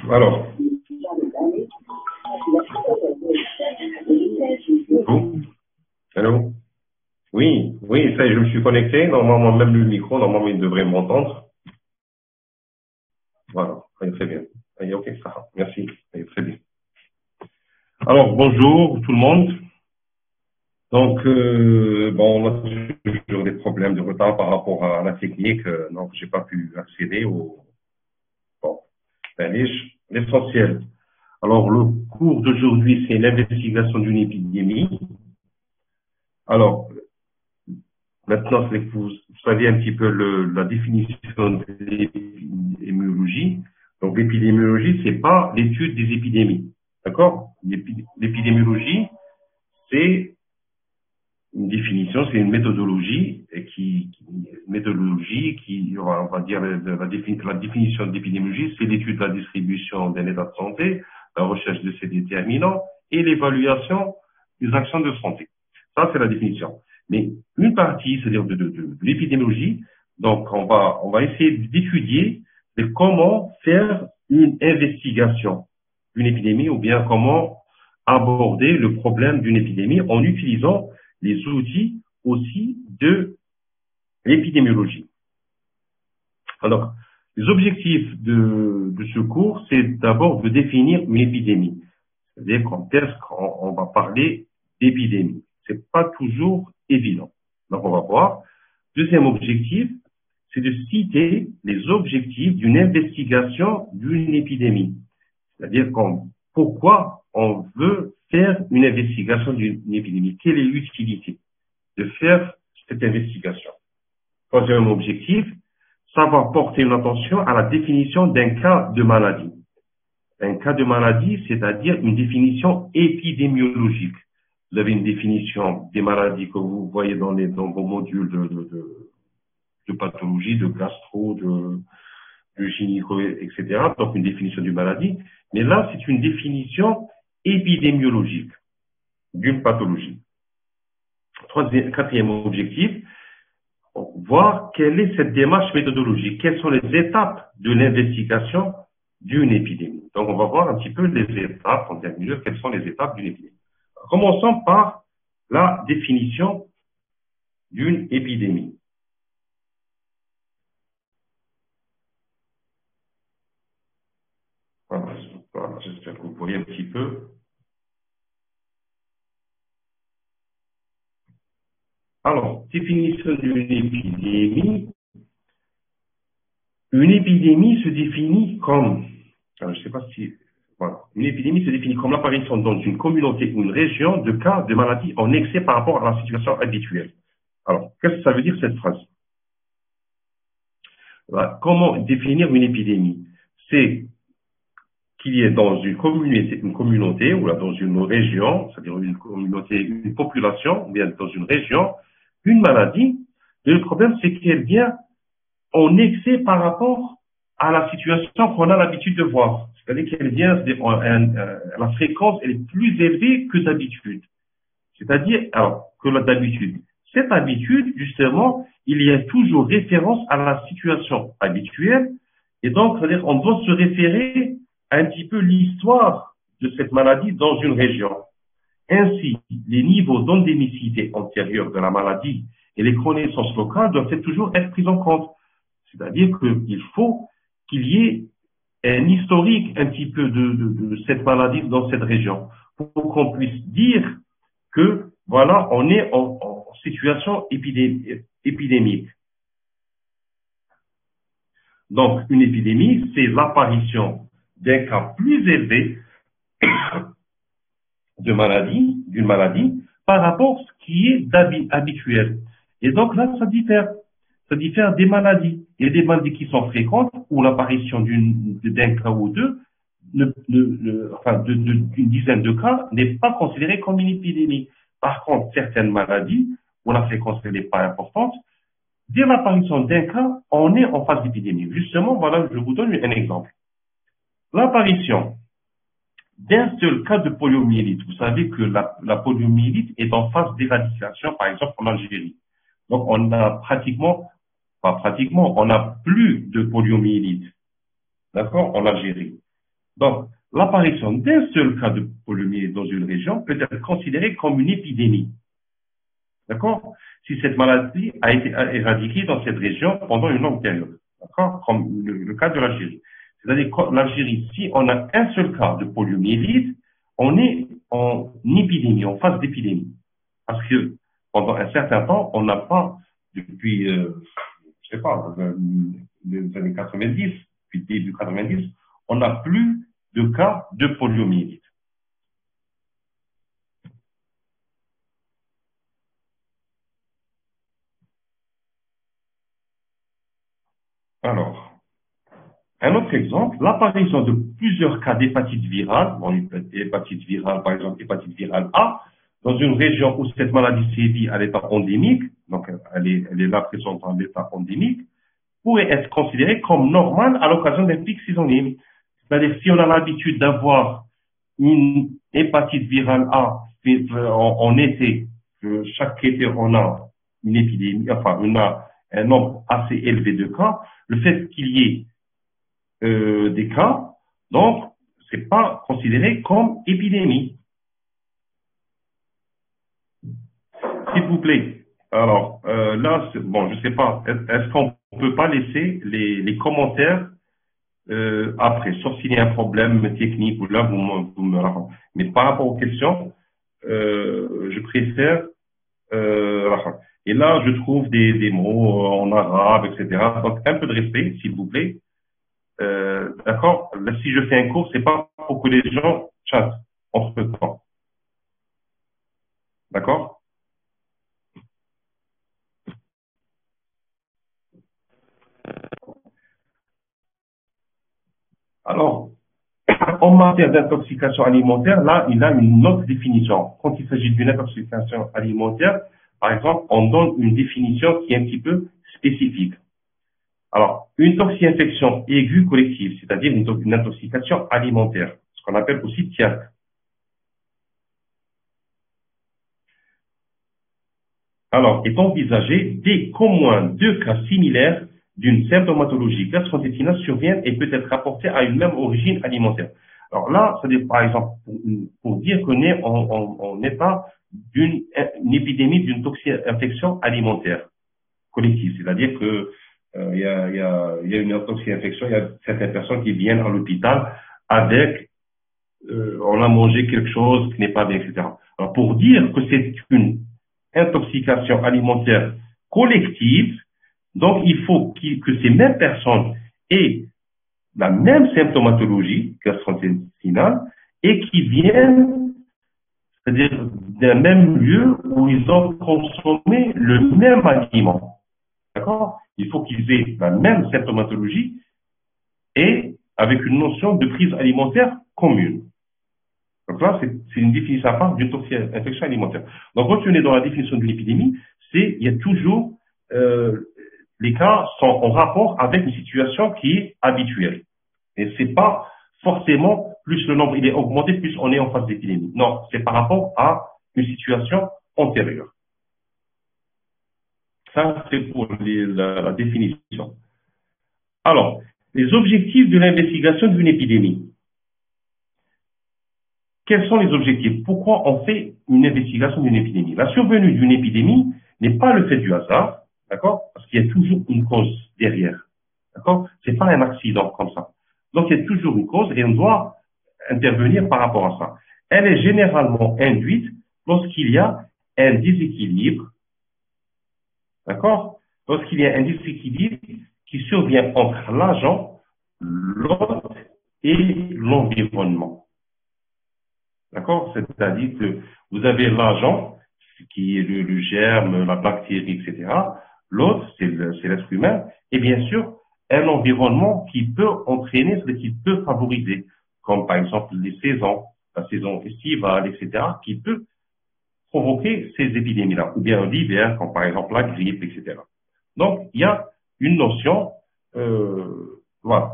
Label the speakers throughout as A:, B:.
A: Alors, vous, allô? Oui, oui, ça y est, je me suis connecté. Normalement, même le micro, normalement, il devrait m'entendre. Voilà, ça y est, très bien. Ça y est, ok, ça va. Merci, ça y est, très bien. Alors, bonjour tout le monde. Donc, bon, on a toujours des problèmes de retard par rapport à la technique, donc j'ai pas pu accéder au, bon, ben, l'essentiel. Alors, le cours d'aujourd'hui, c'est l'investigation d'une épidémie. Alors, maintenant, c'est que vous savez un petit peu la définition de l'épidémiologie. Donc, l'épidémiologie, c'est pas l'étude des épidémies. D'accord? L'épidémiologie, c'est une définition, c'est une méthodologie on va dire, la définition de l'épidémiologie, c'est l'étude de la distribution d'un état de santé, la recherche de ses déterminants et l'évaluation des actions de santé. Ça, c'est la définition. Mais une partie, c'est-à-dire de l'épidémiologie, donc on va essayer d'étudier comment faire une investigation d'une épidémie ou bien comment aborder le problème d'une épidémie en utilisant les outils aussi de l'épidémiologie. Alors, les objectifs de ce cours, c'est d'abord de définir une épidémie. C'est-à-dire quand est-ce qu'on va parler d'épidémie. C'est pas toujours évident. Donc, on va voir. Deuxième objectif, c'est de citer les objectifs d'une investigation d'une épidémie. C'est-à-dire pourquoi on veut faire une investigation d'une épidémie. Quelle est l'utilité de faire cette investigation? Troisième objectif, ça va porter une attention à la définition d'un cas de maladie. Un cas de maladie, c'est-à-dire une définition épidémiologique. Vous avez une définition des maladies que vous voyez dans vos modules de pathologie, de gastro, de gynéco, etc. Donc une définition d'une maladie. Mais là, c'est une définition épidémiologique d'une pathologie. Quatrième objectif, voir quelle est cette démarche méthodologique, quelles sont les étapes de l'investigation d'une épidémie. Donc, on va voir un petit peu les étapes, en termes de quelles sont les étapes d'une épidémie. Commençons par la définition d'une épidémie. Voilà, j'espère que vous voyez un petit peu. Alors, définition d'une épidémie. Une épidémie se définit comme, alors je ne sais pas si, voilà, une épidémie se définit comme l'apparition dans une communauté ou une région de cas de maladie en excès par rapport à la situation habituelle. Alors, qu'est-ce que ça veut dire cette phrase? Voilà. Comment définir une épidémie? C'est qu'il y ait dans une communauté ou là, dans une région, c'est-à-dire une communauté, une population, ou bien dans une région, une maladie. Et le problème, c'est qu'elle vient en excès par rapport à la situation qu'on a l'habitude de voir. C'est-à-dire qu'elle vient, la fréquence elle est plus élevée que d'habitude. C'est-à-dire, alors, que d'habitude. Cette habitude, justement, il y a toujours référence à la situation habituelle. Et donc, c'est-à-dire, on doit se référer à un petit peu l'histoire de cette maladie dans une région. Ainsi, les niveaux d'endémicité antérieure de la maladie et les connaissances locales doivent toujours être pris en compte. C'est-à-dire qu'il faut qu'il y ait un historique un petit peu de cette maladie dans cette région pour qu'on puisse dire que, voilà, on est en situation épidémique. Donc, une épidémie, c'est l'apparition d'un cas plus élevé d'une maladie, par rapport à ce qui est habituel. Et donc là, ça diffère. Ça diffère des maladies. Il y a des maladies qui sont fréquentes où l'apparition d'un cas ou deux, d'une dizaine de cas, n'est pas considérée comme une épidémie. Par contre, certaines maladies où la fréquence n'est pas importante, dès l'apparition d'un cas, on est en phase d'épidémie. Justement, voilà, je vous donne un exemple. L'apparition d'un seul cas de poliomyélite. Vous savez que la poliomyélite est en phase d'éradication, par exemple en Algérie. Donc, on a on n'a plus de poliomyélite, d'accord, en Algérie. Donc, l'apparition d'un seul cas de poliomyélite dans une région peut être considérée comme une épidémie. D'accord? Si cette maladie a été éradiquée dans cette région pendant une longue période. D'accord? Comme le cas de l'Algérie. C'est-à-dire que l'Algérie, si on a un seul cas de poliomyélite, on est en épidémie, en phase d'épidémie. Parce que pendant un certain temps, on n'a pas, depuis, je sais pas, les années 90, depuis début 90, on n'a plus de cas de poliomyélite. Alors, un autre exemple, l'apparition de plusieurs cas d'hépatite virale, bon, hépatite virale, par exemple, hépatite virale A, dans une région où cette maladie sévit à l'état endémique, donc elle est là présente en l'état endémique, pourrait être considérée comme normale à l'occasion d'un pic saisonnier. C'est-à-dire, si on a l'habitude d'avoir une hépatite virale A en été, que chaque été on a une épidémie, enfin, on a un nombre assez élevé de cas, le fait qu'il y ait des cas, donc c'est pas considéré comme épidémie. S'il vous plaît. Alors là, bon, je sais pas, est-ce qu'on peut pas laisser les commentaires après, sauf s'il y a un problème technique ou là vous me racontez. Mais par rapport aux questions, je préfère et là je trouve des mots en arabe, etc. Donc un peu de respect, s'il vous plaît. D'accord? Là, si je fais un cours, c'est pas pour que les gens chatent entre temps. D'accord? Alors, en matière d'intoxication alimentaire, là, il a une autre définition. Quand il s'agit d'une intoxication alimentaire, par exemple, on donne une définition qui est un petit peu spécifique. Alors, une toxi-infection aiguë collective, c'est-à-dire une intoxication alimentaire, ce qu'on appelle aussi TIAC. Alors, est envisagé dès qu'au moins deux cas similaires d'une symptomatologie gastrointestinale surviennent et peut être rapportée à une même origine alimentaire. Alors là, c'est-à-dire, par exemple, pour dire qu'on est en état d'une épidémie d'une toxi-infection alimentaire collective, c'est-à-dire que il y a une toxi-infection, il y a certaines personnes qui viennent à l'hôpital avec on a mangé quelque chose qui n'est pas bien, etc. Alors, pour dire que c'est une intoxication alimentaire collective, donc il faut que ces mêmes personnes aient la même symptomatologie gastro-intestinale et qui viennent, c'est-à-dire d'un même lieu où ils ont consommé le même aliment. D'accord? Il faut qu'ils aient la même symptomatologie et avec une notion de prise alimentaire commune. Donc là, c'est une définition à part d'une infection alimentaire. Donc, retenez dans la définition de l'épidémie, il y a toujours, les cas sont en rapport avec une situation qui est habituelle. Et c'est pas forcément plus le nombre il est augmenté, plus on est en phase d'épidémie. Non, c'est par rapport à une situation antérieure. Ça, c'est pour la définition. Alors, les objectifs de l'investigation d'une épidémie. Quels sont les objectifs? Pourquoi on fait une investigation d'une épidémie? La survenue d'une épidémie n'est pas le fait du hasard, d'accord? Parce qu'il y a toujours une cause derrière, d'accord? C'est pas un accident comme ça. Donc, il y a toujours une cause et on doit intervenir par rapport à ça. Elle est généralement induite lorsqu'il y a un déséquilibre, d'accord? Lorsqu'il y a un déséquilibre qui survient entre l'agent, l'hôte et l'environnement. D'accord? C'est-à-dire que vous avez l'agent, qui est le germe, la bactérie, etc. L'autre, c'est l'être humain. Et bien sûr, un environnement qui peut entraîner, qui peut favoriser, comme par exemple les saisons, la saison estivale, etc., qui peut provoquer ces épidémies-là. Ou bien l'hiver, comme par exemple la grippe, etc. Donc, il y a une notion, voilà.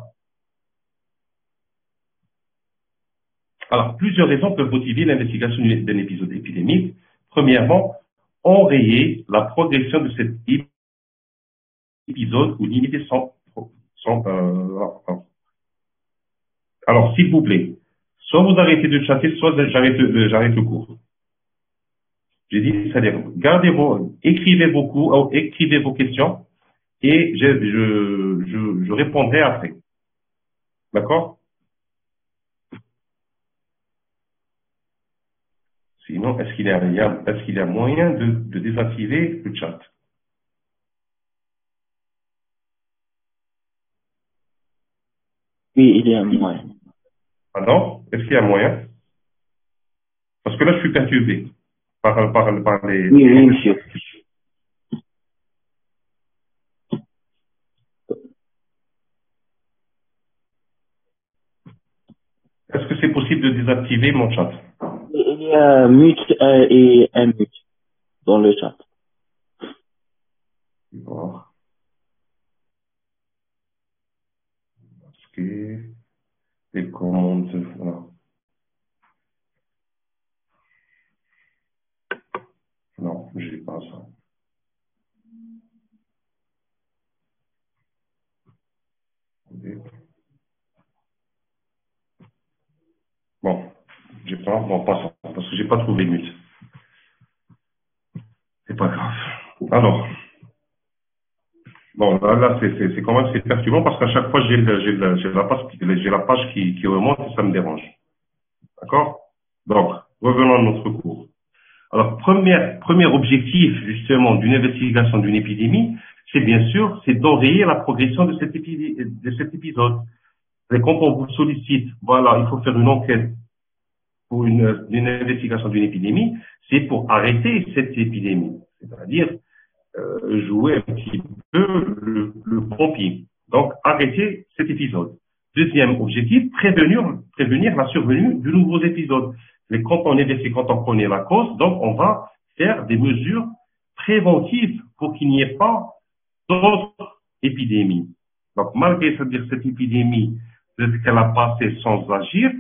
A: Alors, plusieurs raisons peuvent motiver l'investigation d'un épisode épidémique. Premièrement, enrayer la progression de cet épisode ou limiter Alors, s'il vous plaît, soit vous arrêtez de chatter, soit j'arrête le cours. J'ai dit, c'est-à-dire, écrivez vos questions et je répondrai après. D'accord? Sinon, est-ce qu'il y a moyen de désactiver le chat?
B: Oui, il y a moyen.
A: Ah non? Est-ce qu'il y a moyen? Parce que là, je suis perturbé par
B: Oui,
A: les
B: oui,
A: questions.
B: monsieur.
A: Est-ce que c'est possible de désactiver mon chat?
B: Il y a mute et un mute dans le chat.
A: Bon, parce que les commandes, voilà. Non, je n'ai pas ça. Bon, j'ai pas, bon, passons, parce que j'ai pas trouvé mute. C'est pas grave. Alors, bon, là, c'est quand même, c'est perturbant parce qu'à chaque fois, j'ai la page qui remonte et ça me dérange. D'accord? Donc, revenons à notre cours. Alors, premier objectif, justement, d'une investigation d'une épidémie, c'est bien sûr, c'est d'enrayer la progression de de cet épisode. Et quand on vous sollicite, voilà, il faut faire une enquête pour une investigation d'une épidémie, c'est pour arrêter cette épidémie. C'est-à-dire, jouer un petit peu le pompier. Donc, arrêter cet épisode. Deuxième objectif, prévenir la survenue de nouveaux épisodes. Mais quand on investigue, quand on connaît la cause, donc on va faire des mesures préventives pour qu'il n'y ait pas d'autres épidémies. Donc, malgré cette épidémie, peut-être qu'elle a passé sans agir,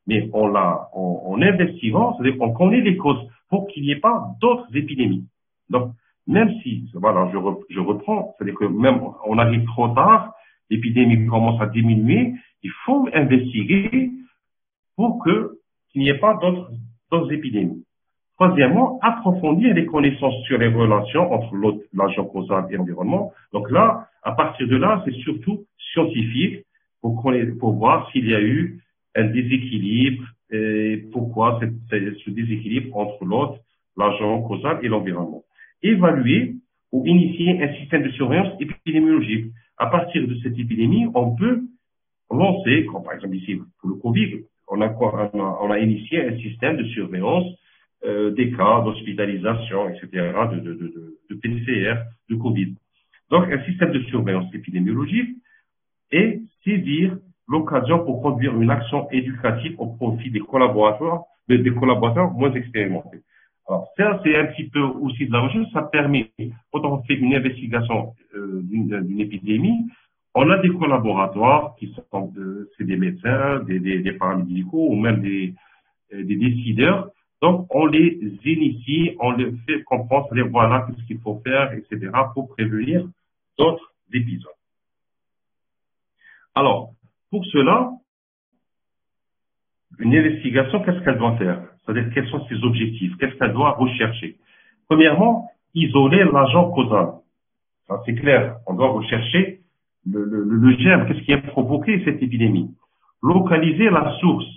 A: mais en investiguant, c'est-à-dire qu'on connaît les causes pour qu'il n'y ait pas d'autres épidémies. Donc, même si, voilà, je reprends, c'est-à-dire que même on arrive trop tard, l'épidémie commence à diminuer, il faut investiguer pour qu'il n'y ait pas d'autres épidémies. Troisièmement, approfondir les connaissances sur les relations entre l'agent causal et l'environnement. Donc là, à partir de là, c'est surtout scientifique pour voir s'il y a eu un déséquilibre et pourquoi ce déséquilibre entre l'agent causal et l'environnement. Évaluer ou initier un système de surveillance épidémiologique. À partir de cette épidémie, on peut lancer, comme par exemple ici pour le Covid, on a initié un système de surveillance des cas d'hospitalisation, etc., de PCR, de Covid. Donc, un système de surveillance épidémiologique et saisir l'occasion pour conduire une action éducative au profit des collaborateurs moins expérimentés. Alors, ça, c'est un petit peu aussi de la recherche. Ça permet, quand on fait une investigation d'une épidémie, on a des collaborateurs qui sont, c'est des médecins, des paramédicaux ou même des décideurs. Donc, on les initie, on les fait comprendre, les voilà ce qu'il faut faire, etc., pour prévenir d'autres épisodes. Alors, pour cela, une investigation, qu'est-ce qu'elle doit faire? C'est-à-dire, quels sont ses objectifs? Qu'est-ce qu'elle doit rechercher? Premièrement, isoler l'agent causal. Ça, c'est clair. On doit rechercher le germe. Qu'est-ce qui a provoqué cette épidémie? Localiser la source.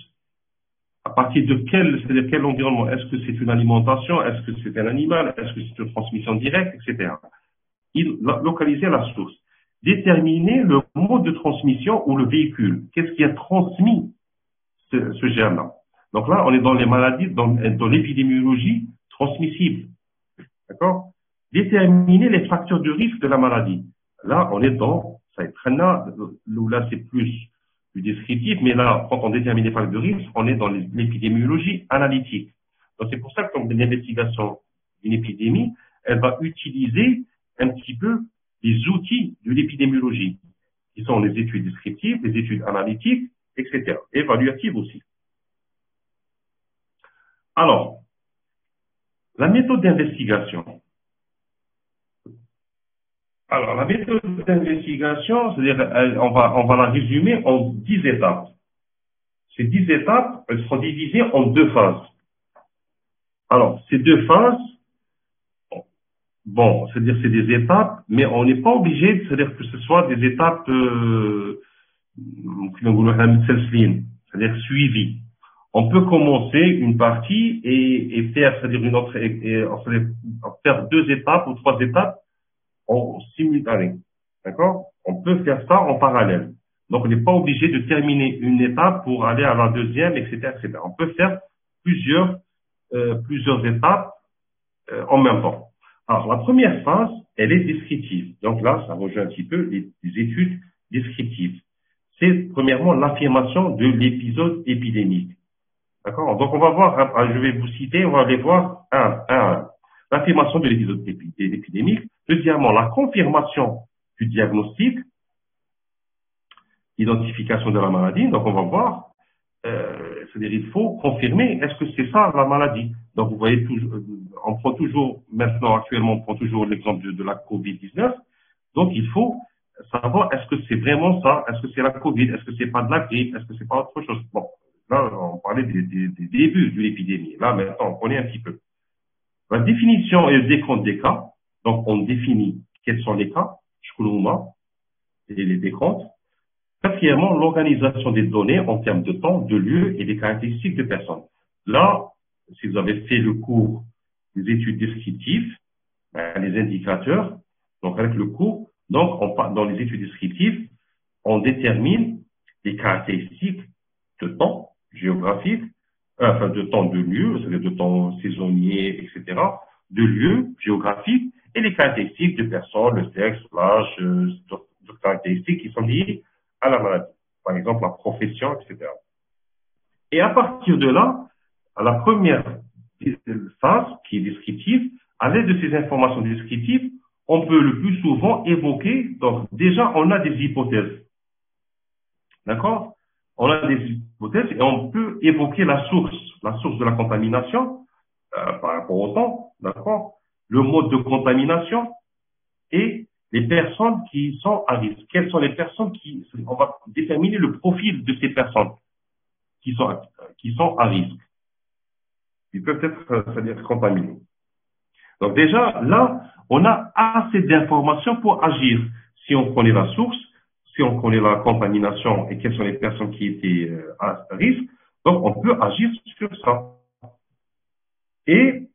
A: À partir de c'est-à-dire quel environnement? Est-ce que c'est une alimentation? Est-ce que c'est un animal? Est-ce que c'est une transmission directe, etc. Localiser la source. Déterminer le mode de transmission ou le véhicule. Qu'est-ce qui a transmis ce germe-là? Donc là, on est dans les maladies, dans l'épidémiologie transmissible. D'accord? Déterminer les facteurs de risque de la maladie. Là, on est dans, ça est très là, là c'est plus descriptif, mais là, quand on détermine les facteurs de risque, on est dans l'épidémiologie analytique. Donc c'est pour ça que comme l'investigation d'une épidémie, elle va utiliser un petit peu les outils de l'épidémiologie, qui sont les études descriptives, les études analytiques, etc. Évaluatives aussi. Alors, la méthode d'investigation. Alors, la méthode d'investigation, c'est-à-dire, on va la résumer en 10 étapes. Ces 10 étapes, elles seront divisées en 2 phases. Alors, ces 2 phases, bon, c'est-à-dire c'est des étapes, mais on n'est pas obligé, c'est-à-dire que ce soit des étapes, c'est-à-dire suivies. On peut commencer une partie et faire, c'est-à-dire une autre, c'est-à-dire faire 2 étapes ou 3 étapes en simultané. D'accord? On peut faire ça en parallèle. Donc, on n'est pas obligé de terminer une étape pour aller à la deuxième, etc., etc. On peut faire plusieurs étapes en même temps. Alors, la première phase, elle est descriptive. Donc là, ça rejoint un petit peu les études descriptives. C'est premièrement l'affirmation de l'épisode épidémique. D'accord? Donc, on va voir, je vais vous citer, on va aller voir un à un. L'affirmation de l'épisode épidémique. Deuxièmement, la confirmation du diagnostic, l'identification de la maladie. Donc, on va voir, c'est-à-dire il faut confirmer, est-ce que c'est ça la maladie? Donc, vous voyez, on prend toujours, maintenant, actuellement, on prend toujours l'exemple de la COVID-19. Donc, il faut savoir, est-ce que c'est vraiment ça? Est-ce que c'est la COVID? Est-ce que c'est pas de la grippe? Est-ce que c'est pas autre chose? Bon, là, on parlait des débuts de l'épidémie. Là, maintenant, on connaît un petit peu. La définition et le décompte des cas. Donc, on définit quels sont les cas, et les décomptes. Quatrièmement, l'organisation des données en termes de temps, de lieu et des caractéristiques de personnes. Là, si vous avez fait le cours des études descriptives, les indicateurs, donc avec le cours, donc dans les études descriptives, on détermine les caractéristiques de temps géographique, enfin de temps de lieu, c'est-à-dire de temps saisonnier, etc., de lieu géographique et les caractéristiques de personnes, le sexe, l'âge, d'autres caractéristiques qui sont liées à la maladie. Par exemple, la profession, etc. Et à partir de là, à la première phase qui est descriptive, à l'aide de ces informations descriptives, on peut le plus souvent évoquer, donc déjà on a des hypothèses. D'accord? On a des hypothèses et on peut évoquer la source de la contamination par rapport au temps, d'accord? Le mode de contamination et les personnes qui sont à risque. Quelles sont les personnes on va déterminer le profil de ces personnes qui sont à risque. Ils peuvent être, c'est-à-dire contaminés. Donc déjà, là, on a assez d'informations pour agir. Si on connaît la source, si on connaît la contamination et quelles sont les personnes qui étaient à risque, donc on peut agir sur ça. Et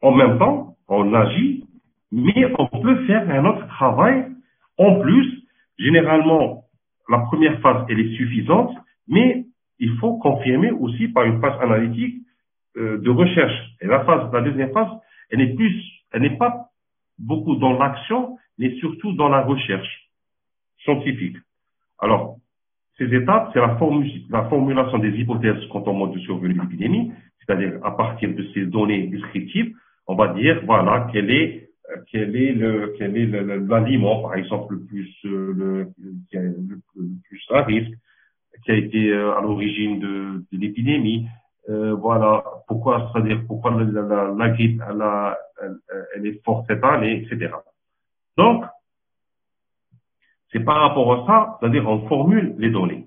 A: en même temps, on agit, mais on peut faire un autre travail en plus. Généralement, la première phase, elle est suffisante, mais il faut confirmer aussi par une phase analytique de recherche. Et la deuxième phase, elle n'est pas beaucoup dans l'action, mais surtout dans la recherche scientifique. Alors, ces étapes, c'est la formulation des hypothèses quant au mode de survenue de l'épidémie, c'est-à-dire à partir de ces données descriptives, on va dire, voilà, quel est l'aliment, par exemple, le plus à risque, qui a été à l'origine de l'épidémie. Voilà, c'est-à-dire pourquoi la grippe, elle est forte cette année, etc. Donc, c'est par rapport à ça, c'est-à-dire on formule les données.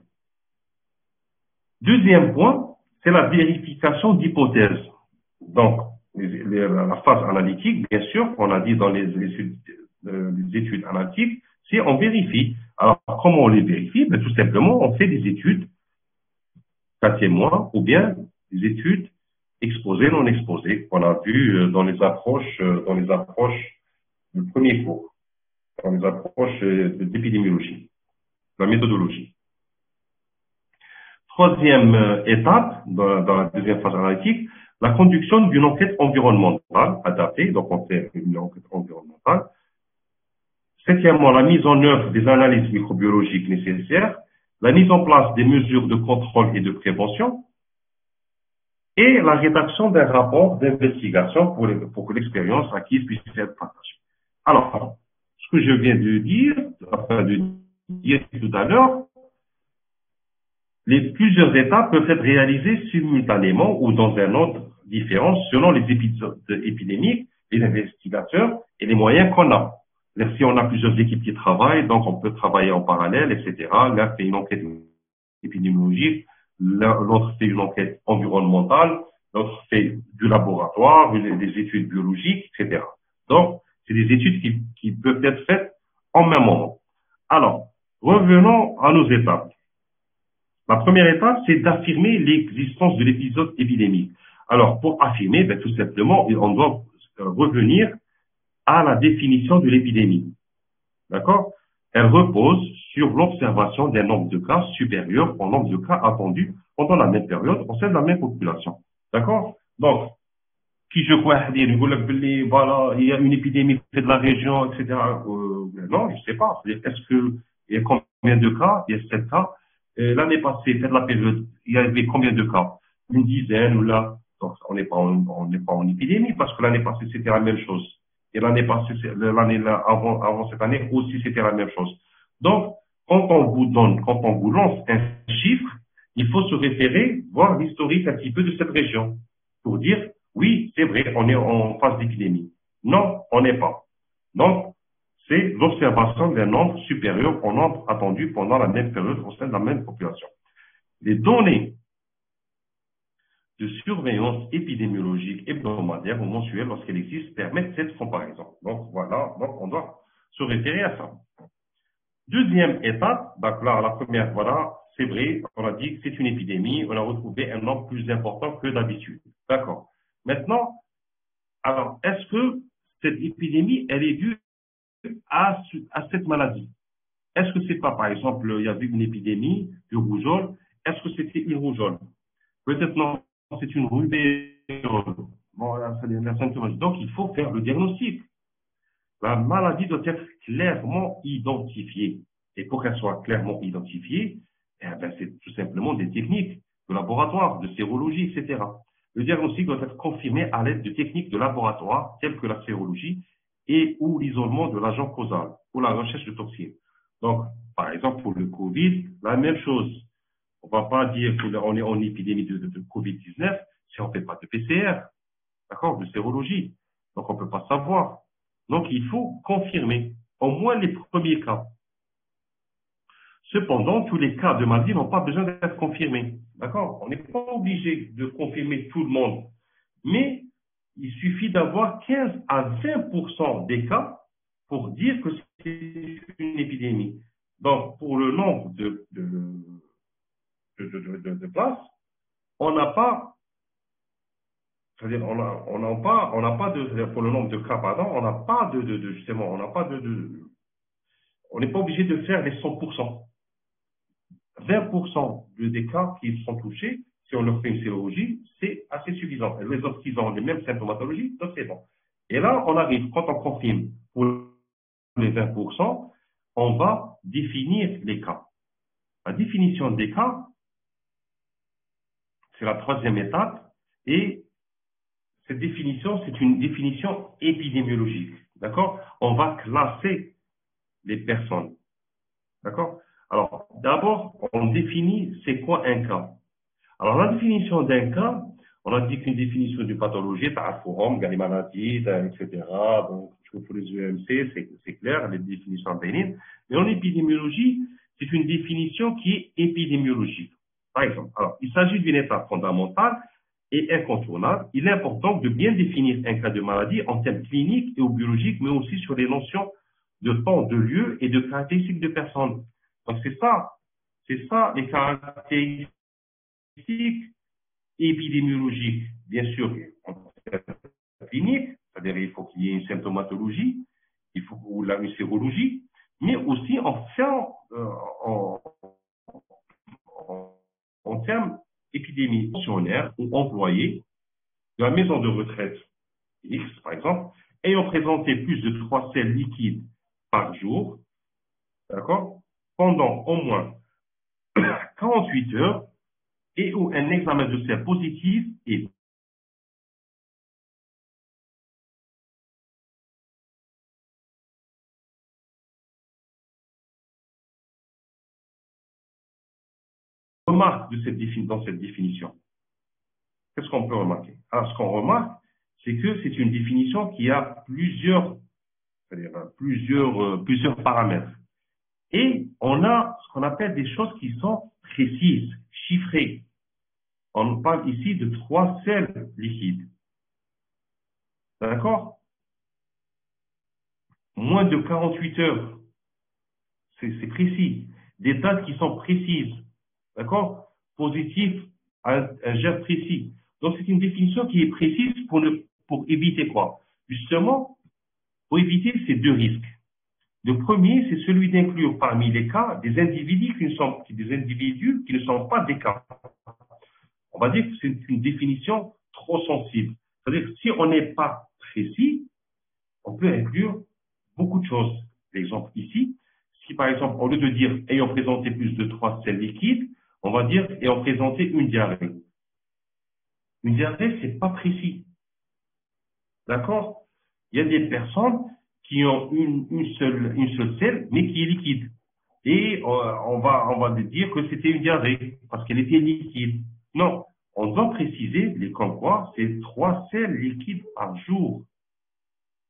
A: Deuxième point, c'est la vérification d'hypothèses. Donc, la phase analytique, bien sûr, on a dit dans les études analytiques, c'est on vérifie. Alors, comment on les vérifie? Ben, tout simplement, on fait des études cas témoins ou bien des études exposées, non exposées, qu'on a vu dans les approches du premier cours, dans les approches d'épidémiologie, la méthodologie. Troisième étape, dans la deuxième phase analytique, la conduction d'une enquête environnementale adaptée, donc on fait une enquête environnementale. Septièmement, la mise en œuvre des analyses microbiologiques nécessaires, la mise en place des mesures de contrôle et de prévention, et la rédaction d'un rapport d'investigation pour que l'expérience acquise puisse être partagée. Alors, ce que je viens de dire tout à l'heure, plusieurs étapes peuvent être réalisées simultanément ou dans un ordre différent selon les épisodes épidémiques, les investigateurs et les moyens qu'on a. Si on a plusieurs équipes qui travaillent, donc on peut travailler en parallèle, etc. L'un fait une enquête épidémiologiques. L'autre fait une enquête environnementale, l'autre fait du laboratoire, des études biologiques, etc. Donc, c'est des études qui peuvent être faites en même moment. Alors, revenons à nos étapes. La première étape, c'est d'affirmer l'existence de l'épisode épidémique. Alors, pour affirmer, ben, tout simplement, on doit revenir à la définition de l'épidémie. D'accord? Elle repose sur l'observation d'un nombre de cas supérieur au nombre de cas attendus pendant la même période au sein de la même population. D'accord? Donc, qui je crois dire, voilà, il y a une épidémie de la région, etc. Non, je ne sais pas. Est-ce qu'il y a combien de cas? Il y a 7 cas. L'année passée, de la période, il y avait combien de cas? Une dizaine ou là. Donc, on n'est pas en épidémie parce que l'année passée, c'était la même chose. Et l'année passée, l'année avant cette année aussi, c'était la même chose. Donc, quand on vous lance un chiffre, il faut se référer, voir l'historique un petit peu de cette région pour dire, oui, c'est vrai, on est en phase d'épidémie. Non, on n'est pas. Donc, c'est l'observation d'un nombre supérieur au nombre attendu pendant la même période au sein de la même population. Les données de surveillance épidémiologique hebdomadaire ou mensuelle, lorsqu'elles existent, permettent cette comparaison. Donc, voilà, donc on doit se référer à ça. Deuxième étape, donc là, la première, voilà, c'est vrai, on a dit que c'est une épidémie, on a retrouvé un nombre plus important que d'habitude. D'accord. Maintenant, alors, est-ce que cette épidémie, elle est due à cette maladie? Est-ce que c'est pas, par exemple, il y avait une épidémie de rougeole, est-ce que c'était une rougeole? Peut-être non, c'est une rubéole. Bon, là, c'est la symptomatologie. Donc, il faut faire le diagnostic. La maladie doit être clairement identifiée. Et pour qu'elle soit clairement identifiée, eh ben, c'est tout simplement des techniques de laboratoire, de sérologie, etc. Le diagnostic doit être confirmé à l'aide de techniques de laboratoire telles que la sérologie et ou l'isolement de l'agent causal ou la recherche de toxines. Donc, par exemple, pour le Covid, la même chose. On ne va pas dire qu'on est en épidémie de Covid-19 si on ne fait pas de PCR, d'accord, de sérologie. Donc, on ne peut pas savoir. Donc, il faut confirmer au moins les premiers cas. Cependant, tous les cas de maladie n'ont pas besoin d'être confirmés. D'accord? On n'est pas obligé de confirmer tout le monde. Mais il suffit d'avoir 15 à 20% des cas pour dire que c'est une épidémie. Donc, pour le nombre de places, on n'a pas, c'est-à-dire on n'a pas de, pour le nombre de cas, pardon, on n'a pas justement, on n'a pas on n'est pas obligé de faire les 100%. 20% des cas qui sont touchés, si on leur fait une sérologie, c'est assez suffisant. Les autres qui ont les mêmes symptomatologies, donc c'est bon. Et là, on arrive, quand on confirme pour les 20%, on va définir les cas. La définition des cas, c'est la troisième étape, et cette définition, c'est une définition épidémiologique. D'accord? On va classer les personnes. D'accord? Alors, d'abord, on définit c'est quoi un cas. Alors, la définition d'un cas, on a dit qu'une définition de pathologie, forum, les maladies, etc. Donc, pour les EMC, c'est clair, les définitions bénines. Mais en épidémiologie, c'est une définition qui est épidémiologique. Par exemple, alors, il s'agit d'une étape fondamentale et incontournable. Il est important de bien définir un cas de maladie en termes cliniques et ou biologiques, mais aussi sur les notions de temps, de lieu et de caractéristiques de personnes. Donc, c'est ça les caractéristiques épidémiologiques. Bien sûr, en termes cliniques, c'est-à-dire il faut qu'il y ait une symptomatologie, il faut une sérologie, mais aussi en termes épidémiques, fonctionnaires ou employés de la maison de retraite X, par exemple, ayant présenté plus de 3 selles liquides par jour, d'accord, pendant au moins 48 heures, et où un examen de selles positif est remarque dans cette définition. Qu'est-ce qu'on peut remarquer? Alors, ce qu'on remarque, c'est que c'est une définition qui a plusieurs paramètres. Et on a ce qu'on appelle des choses qui sont précises, chiffrées. On parle ici de 3 sels liquides. D'accord? Moins de 48 heures. C'est précis. Des dates qui sont précises. D'accord? Positif à un geste précis. Donc, c'est une définition qui est précise pour éviter quoi? Justement, pour éviter ces 2 risques. Le premier, c'est celui d'inclure parmi les cas des individus qui ne sont pas des cas. On va dire que c'est une définition trop sensible. C'est-à-dire que si on n'est pas précis, on peut inclure beaucoup de choses. L'exemple ici, si par exemple, au lieu de dire ayant présenté plus de 3 sels liquides, on va dire ayant présenté une diarrhée. Une diarrhée, c'est pas précis. D'accord? Il y a des personnes qui ont une seule selle, mais qui est liquide. Et on va dire que c'était une diarrhée, parce qu'elle était liquide. Non, on doit préciser, comme quoi, c'est 3 sels liquides par jour.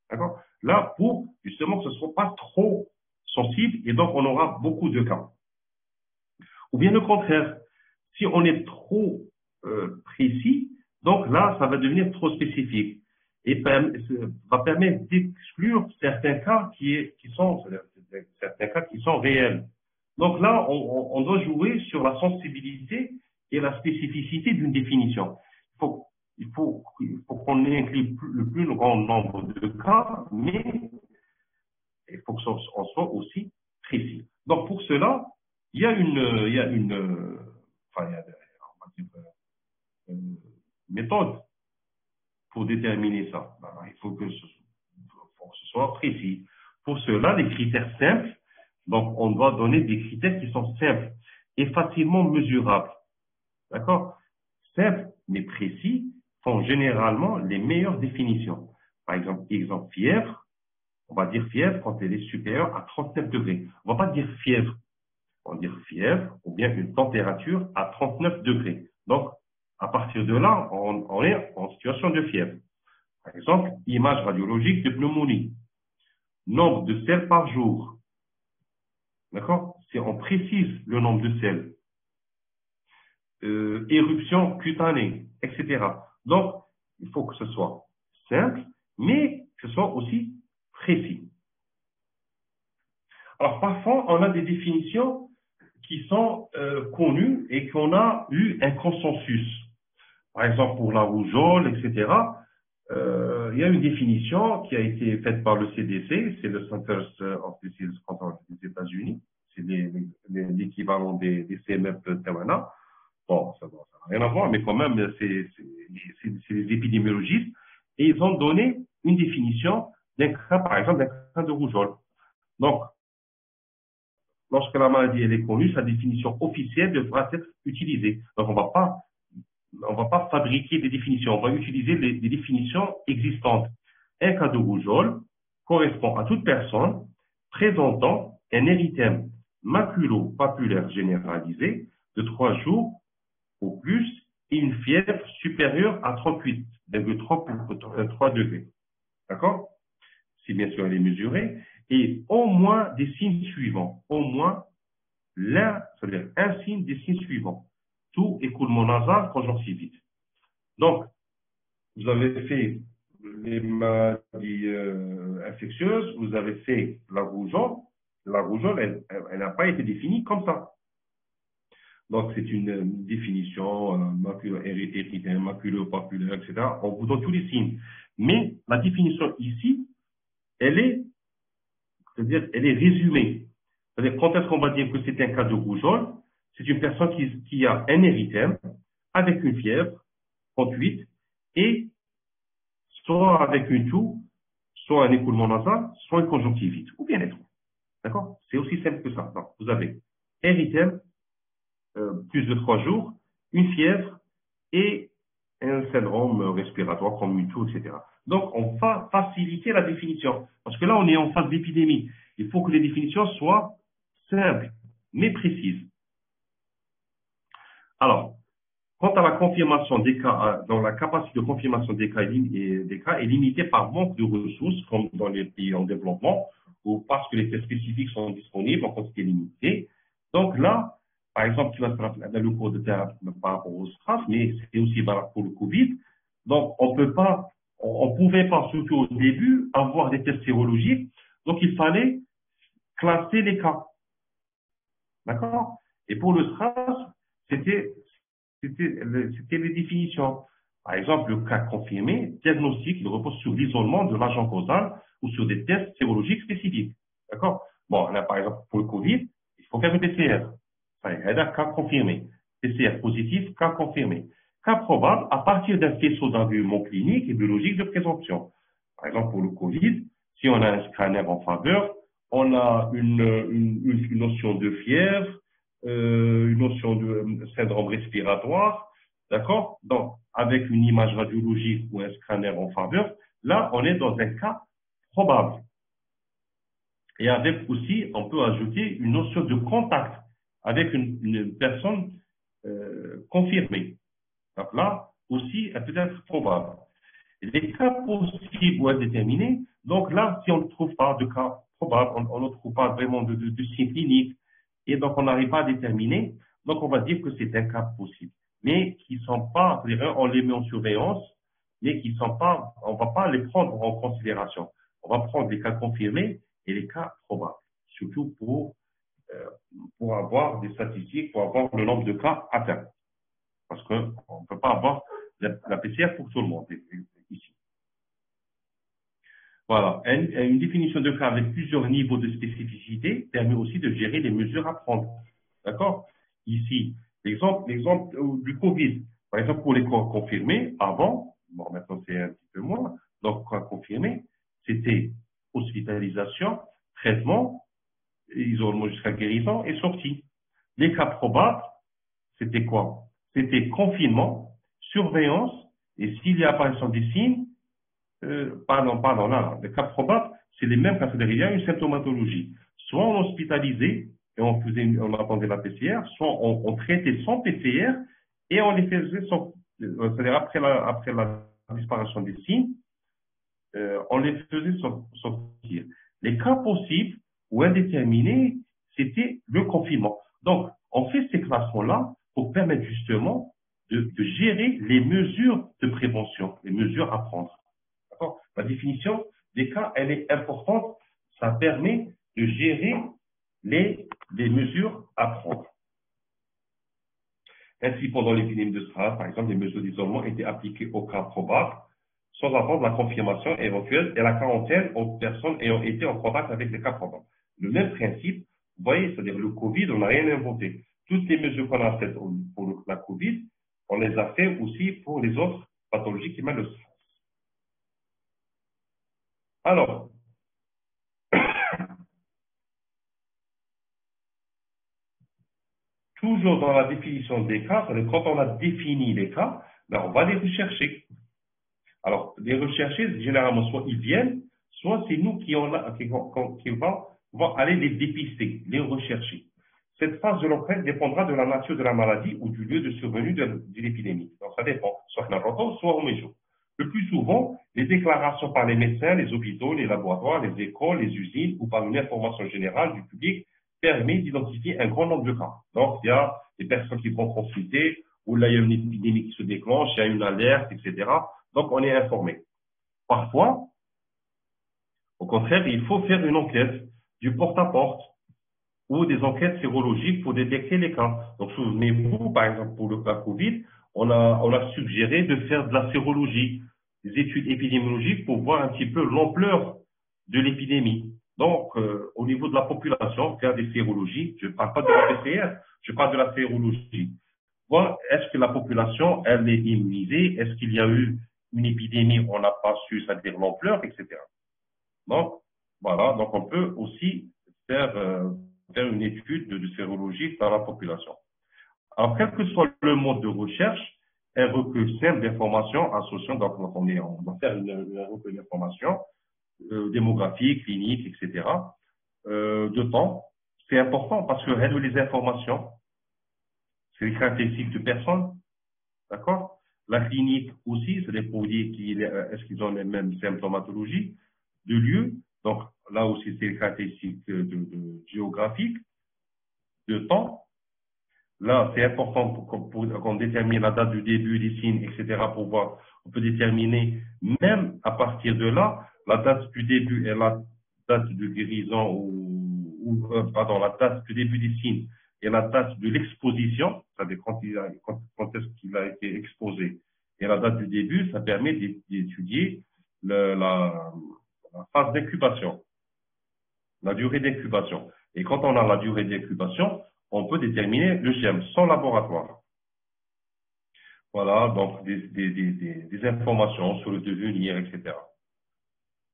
A: D'accord? Là, pour justement que ce ne soit pas trop sensible, et donc on aura beaucoup de cas. Ou bien le contraire, si on est trop précis, donc là, ça va devenir trop spécifique et va permettre d'exclure certains cas qui sont réels. Donc là, on doit jouer sur la sensibilité et la spécificité d'une définition. Il faut qu'on inclue le plus grand nombre de cas, mais il faut qu'on soit aussi précis. Donc pour cela, il y a une méthode pour déterminer ça. Il faut que ce soit précis. Pour cela, les critères simples, donc on doit donner des critères qui sont simples et facilement mesurables. D'accord? Simples mais précis font généralement les meilleures définitions. Par exemple, fièvre, on va dire fièvre quand elle est supérieure à 39 degrés. On ne va pas dire fièvre. On va dire fièvre ou bien une température à 39 degrés. Donc, à partir de là, on est en situation de fièvre. Par exemple, image radiologique de pneumonie. Nombre de sels par jour. D'accord? Si on précise le nombre de sels. Éruption cutanée, etc. Donc, il faut que ce soit simple, mais que ce soit aussi précis. Alors, parfois, on a des définitions qui sont connues et qu'on a eu un consensus. Par exemple, pour la rougeole, etc., il y a une définition qui a été faite par le CDC, c'est le Centers of Disease Control des États-Unis, c'est l'équivalent des CMF de Tawana. Bon, ça n'a rien à voir, mais quand même, c'est les épidémiologistes, et ils ont donné une définition d'un cas, par exemple, d'un cas de rougeole. Donc, lorsque la maladie elle est connue, sa définition officielle devra être utilisée. Donc, on ne va pas fabriquer des définitions, on va utiliser des définitions existantes. Un cas de rougeole correspond à toute personne présentant un érythème maculo-papulaire généralisé de 3 jours ou plus et une fièvre supérieure à 38,3 degrés. D'accord? Si bien sûr elle est mesurée. Et au moins des signes suivants. Au moins c'est-à-dire un signe des signes suivants. Toux, écoulement nasal, conjonctivite. Donc, vous avez fait les maladies infectieuses, vous avez fait la rougeole. La rougeole, elle n'a pas été définie comme ça. Donc, c'est une définition, érythème, maculo-papulaire, etc. On vous donne tous les signes. Mais la définition ici, elle est résumée. C'est-à-dire, quand est-ce qu'on va dire que c'est un cas de rougeole? C'est une personne qui a un érythème avec une fièvre, 38, et soit avec une toux, soit un écoulement nasal, soit une conjonctivite, ou bien les trois. D'accord? C'est aussi simple que ça. Donc, vous avez érythème, plus de 3 jours, une fièvre et un syndrome respiratoire comme une toux, etc. Donc, on va faciliter la définition. Parce que là, on est en phase d'épidémie. Il faut que les définitions soient simples, mais précises. Alors, quant à la confirmation des cas, dans la capacité de confirmation des cas est limitée par manque de ressources, comme dans les pays en développement, ou parce que les tests spécifiques sont disponibles en quantité limitée. Donc là, par exemple, qui va se dans le cours de thérapie par rapport au SRAS, mais c'est aussi valable pour le Covid. Donc, on pouvait pas, surtout au début, avoir des tests sérologiques. Donc, il fallait classer les cas. D'accord? Et pour le SRAS, c'était les définitions. Par exemple, le cas confirmé, diagnostic, il repose sur l'isolement de l'agent causal ou sur des tests sérologiques spécifiques. D'accord? Bon, là, par exemple, pour le Covid, il faut faire un PCR. Ça y est, cas confirmé. PCR positif, cas confirmé. Cas probable à partir d'un faisceau d'arguments cliniques et biologiques de présomption. Par exemple, pour le Covid, si on a un scanner en faveur, on a une notion de fièvre, une notion de syndrome respiratoire, d'accord? Donc, avec une image radiologique ou un scanner en faveur, là, on est dans un cas probable. Et avec aussi, on peut ajouter une notion de contact avec une personne confirmée. Donc là, aussi, elle peut être probable. Les cas possibles ou indéterminés, donc là, si on ne trouve pas de cas probable, on ne trouve pas vraiment de signes cliniques, et donc on n'arrive pas à déterminer, donc on va dire que c'est un cas possible. Mais qui ne sont pas, on les met en surveillance, mais qui sont pas, on ne va pas les prendre en considération. On va prendre les cas confirmés et les cas probables, surtout pour avoir des statistiques, pour avoir le nombre de cas atteints. Parce qu'on ne peut pas avoir la PCR pour tout le monde ici. Voilà. Une définition de cas avec plusieurs niveaux de spécificité permet aussi de gérer les mesures à prendre. D'accord? Ici, l'exemple du Covid. Par exemple, pour les cas confirmés, avant, bon, maintenant c'est un petit peu moins, donc cas confirmés, c'était hospitalisation, traitement, isolement jusqu'à guérison et sortie. Les cas probables, c'était quoi? C'était confinement, surveillance, et s'il y a apparition des signes, pardon, là, les cas probables, c'est les mêmes cas, c'est-à-dire il y a une symptomatologie. Soit on hospitalisait et on attendait la PCR, soit on traitait sans PCR et on les faisait c'est-à-dire après la disparition des signes, on les faisait sortir. Les cas possibles ou indéterminés, c'était le confinement. Donc, on fait ces classements-là pour permettre justement de gérer les mesures de prévention, les mesures à prendre. La définition des cas, elle est importante. Ça permet de gérer les mesures à prendre. Ainsi, pendant l'épidémie de SRAS, par exemple, les mesures d'isolement étaient appliquées aux cas probables, sans attendre la confirmation éventuelle et la quarantaine aux personnes ayant été en contact avec les cas probables. Le même principe, vous voyez, c'est-à-dire le Covid, on n'a rien inventé. Toutes les mesures qu'on a faites pour la Covid, on les a fait aussi pour les autres pathologies qui mènent le SRAS. Alors, toujours dans la définition des cas, c'est-à-dire quand on a défini les cas, ben on va les rechercher. Alors, les rechercher, généralement, soit ils viennent, soit c'est nous qui vont aller les dépister, les rechercher. Cette phase de l'enquête dépendra de la nature de la maladie ou du lieu de survenue de l'épidémie. Donc, ça dépend, soit Naruto, soit Omejo. Le plus souvent, les déclarations par les médecins, les hôpitaux, les laboratoires, les écoles, les usines ou par une information générale du public permet d'identifier un grand nombre de cas. Donc, il y a des personnes qui vont consulter, ou là, il y a une épidémie qui se déclenche, il y a une alerte, etc. Donc, on est informé. Parfois, au contraire, il faut faire une enquête du porte-à-porte ou des enquêtes sérologiques pour détecter les cas. Donc, souvenez-vous, par exemple, pour le cas Covid, on a suggéré de faire de la sérologie, des études épidémiologiques pour voir un petit peu l'ampleur de l'épidémie. Donc, au niveau de la population, faire des sérologies, je ne parle pas de la PCR, je parle de la sérologie. Voir, est-ce que la population, elle est immunisée? Est-ce qu'il y a eu une épidémie, on n'a pas su, c'est-à-dire l'ampleur, etc. Donc, voilà, donc on peut aussi faire une étude de sérologie dans la population. Alors, quel que soit le mode de recherche, un recueil simple d'informations associant, donc on va faire un recueil d'informations démographiques, cliniques, etc. De temps, c'est important parce que réduire les informations, c'est les caractéristiques de personnes, d'accord? La clinique aussi, c'est pour dire est-ce qu'ils ont les mêmes symptomatologies, de lieu. Donc, là aussi, c'est les caractéristiques géographiques, de temps. Là, c'est important pour qu'on détermine la date du début des signes, etc. Pour voir, on peut déterminer, même à partir de là, la date du début et la date de guérison pardon, la date du début des signes et la date de l'exposition, c'est-à-dire quand est-ce qu'il a été exposé, et la date du début, ça permet d'étudier la phase d'incubation, la durée d'incubation. Et quand on a la durée d'incubation, on peut déterminer le germe sans laboratoire. Voilà, donc des informations sur le devenir, etc.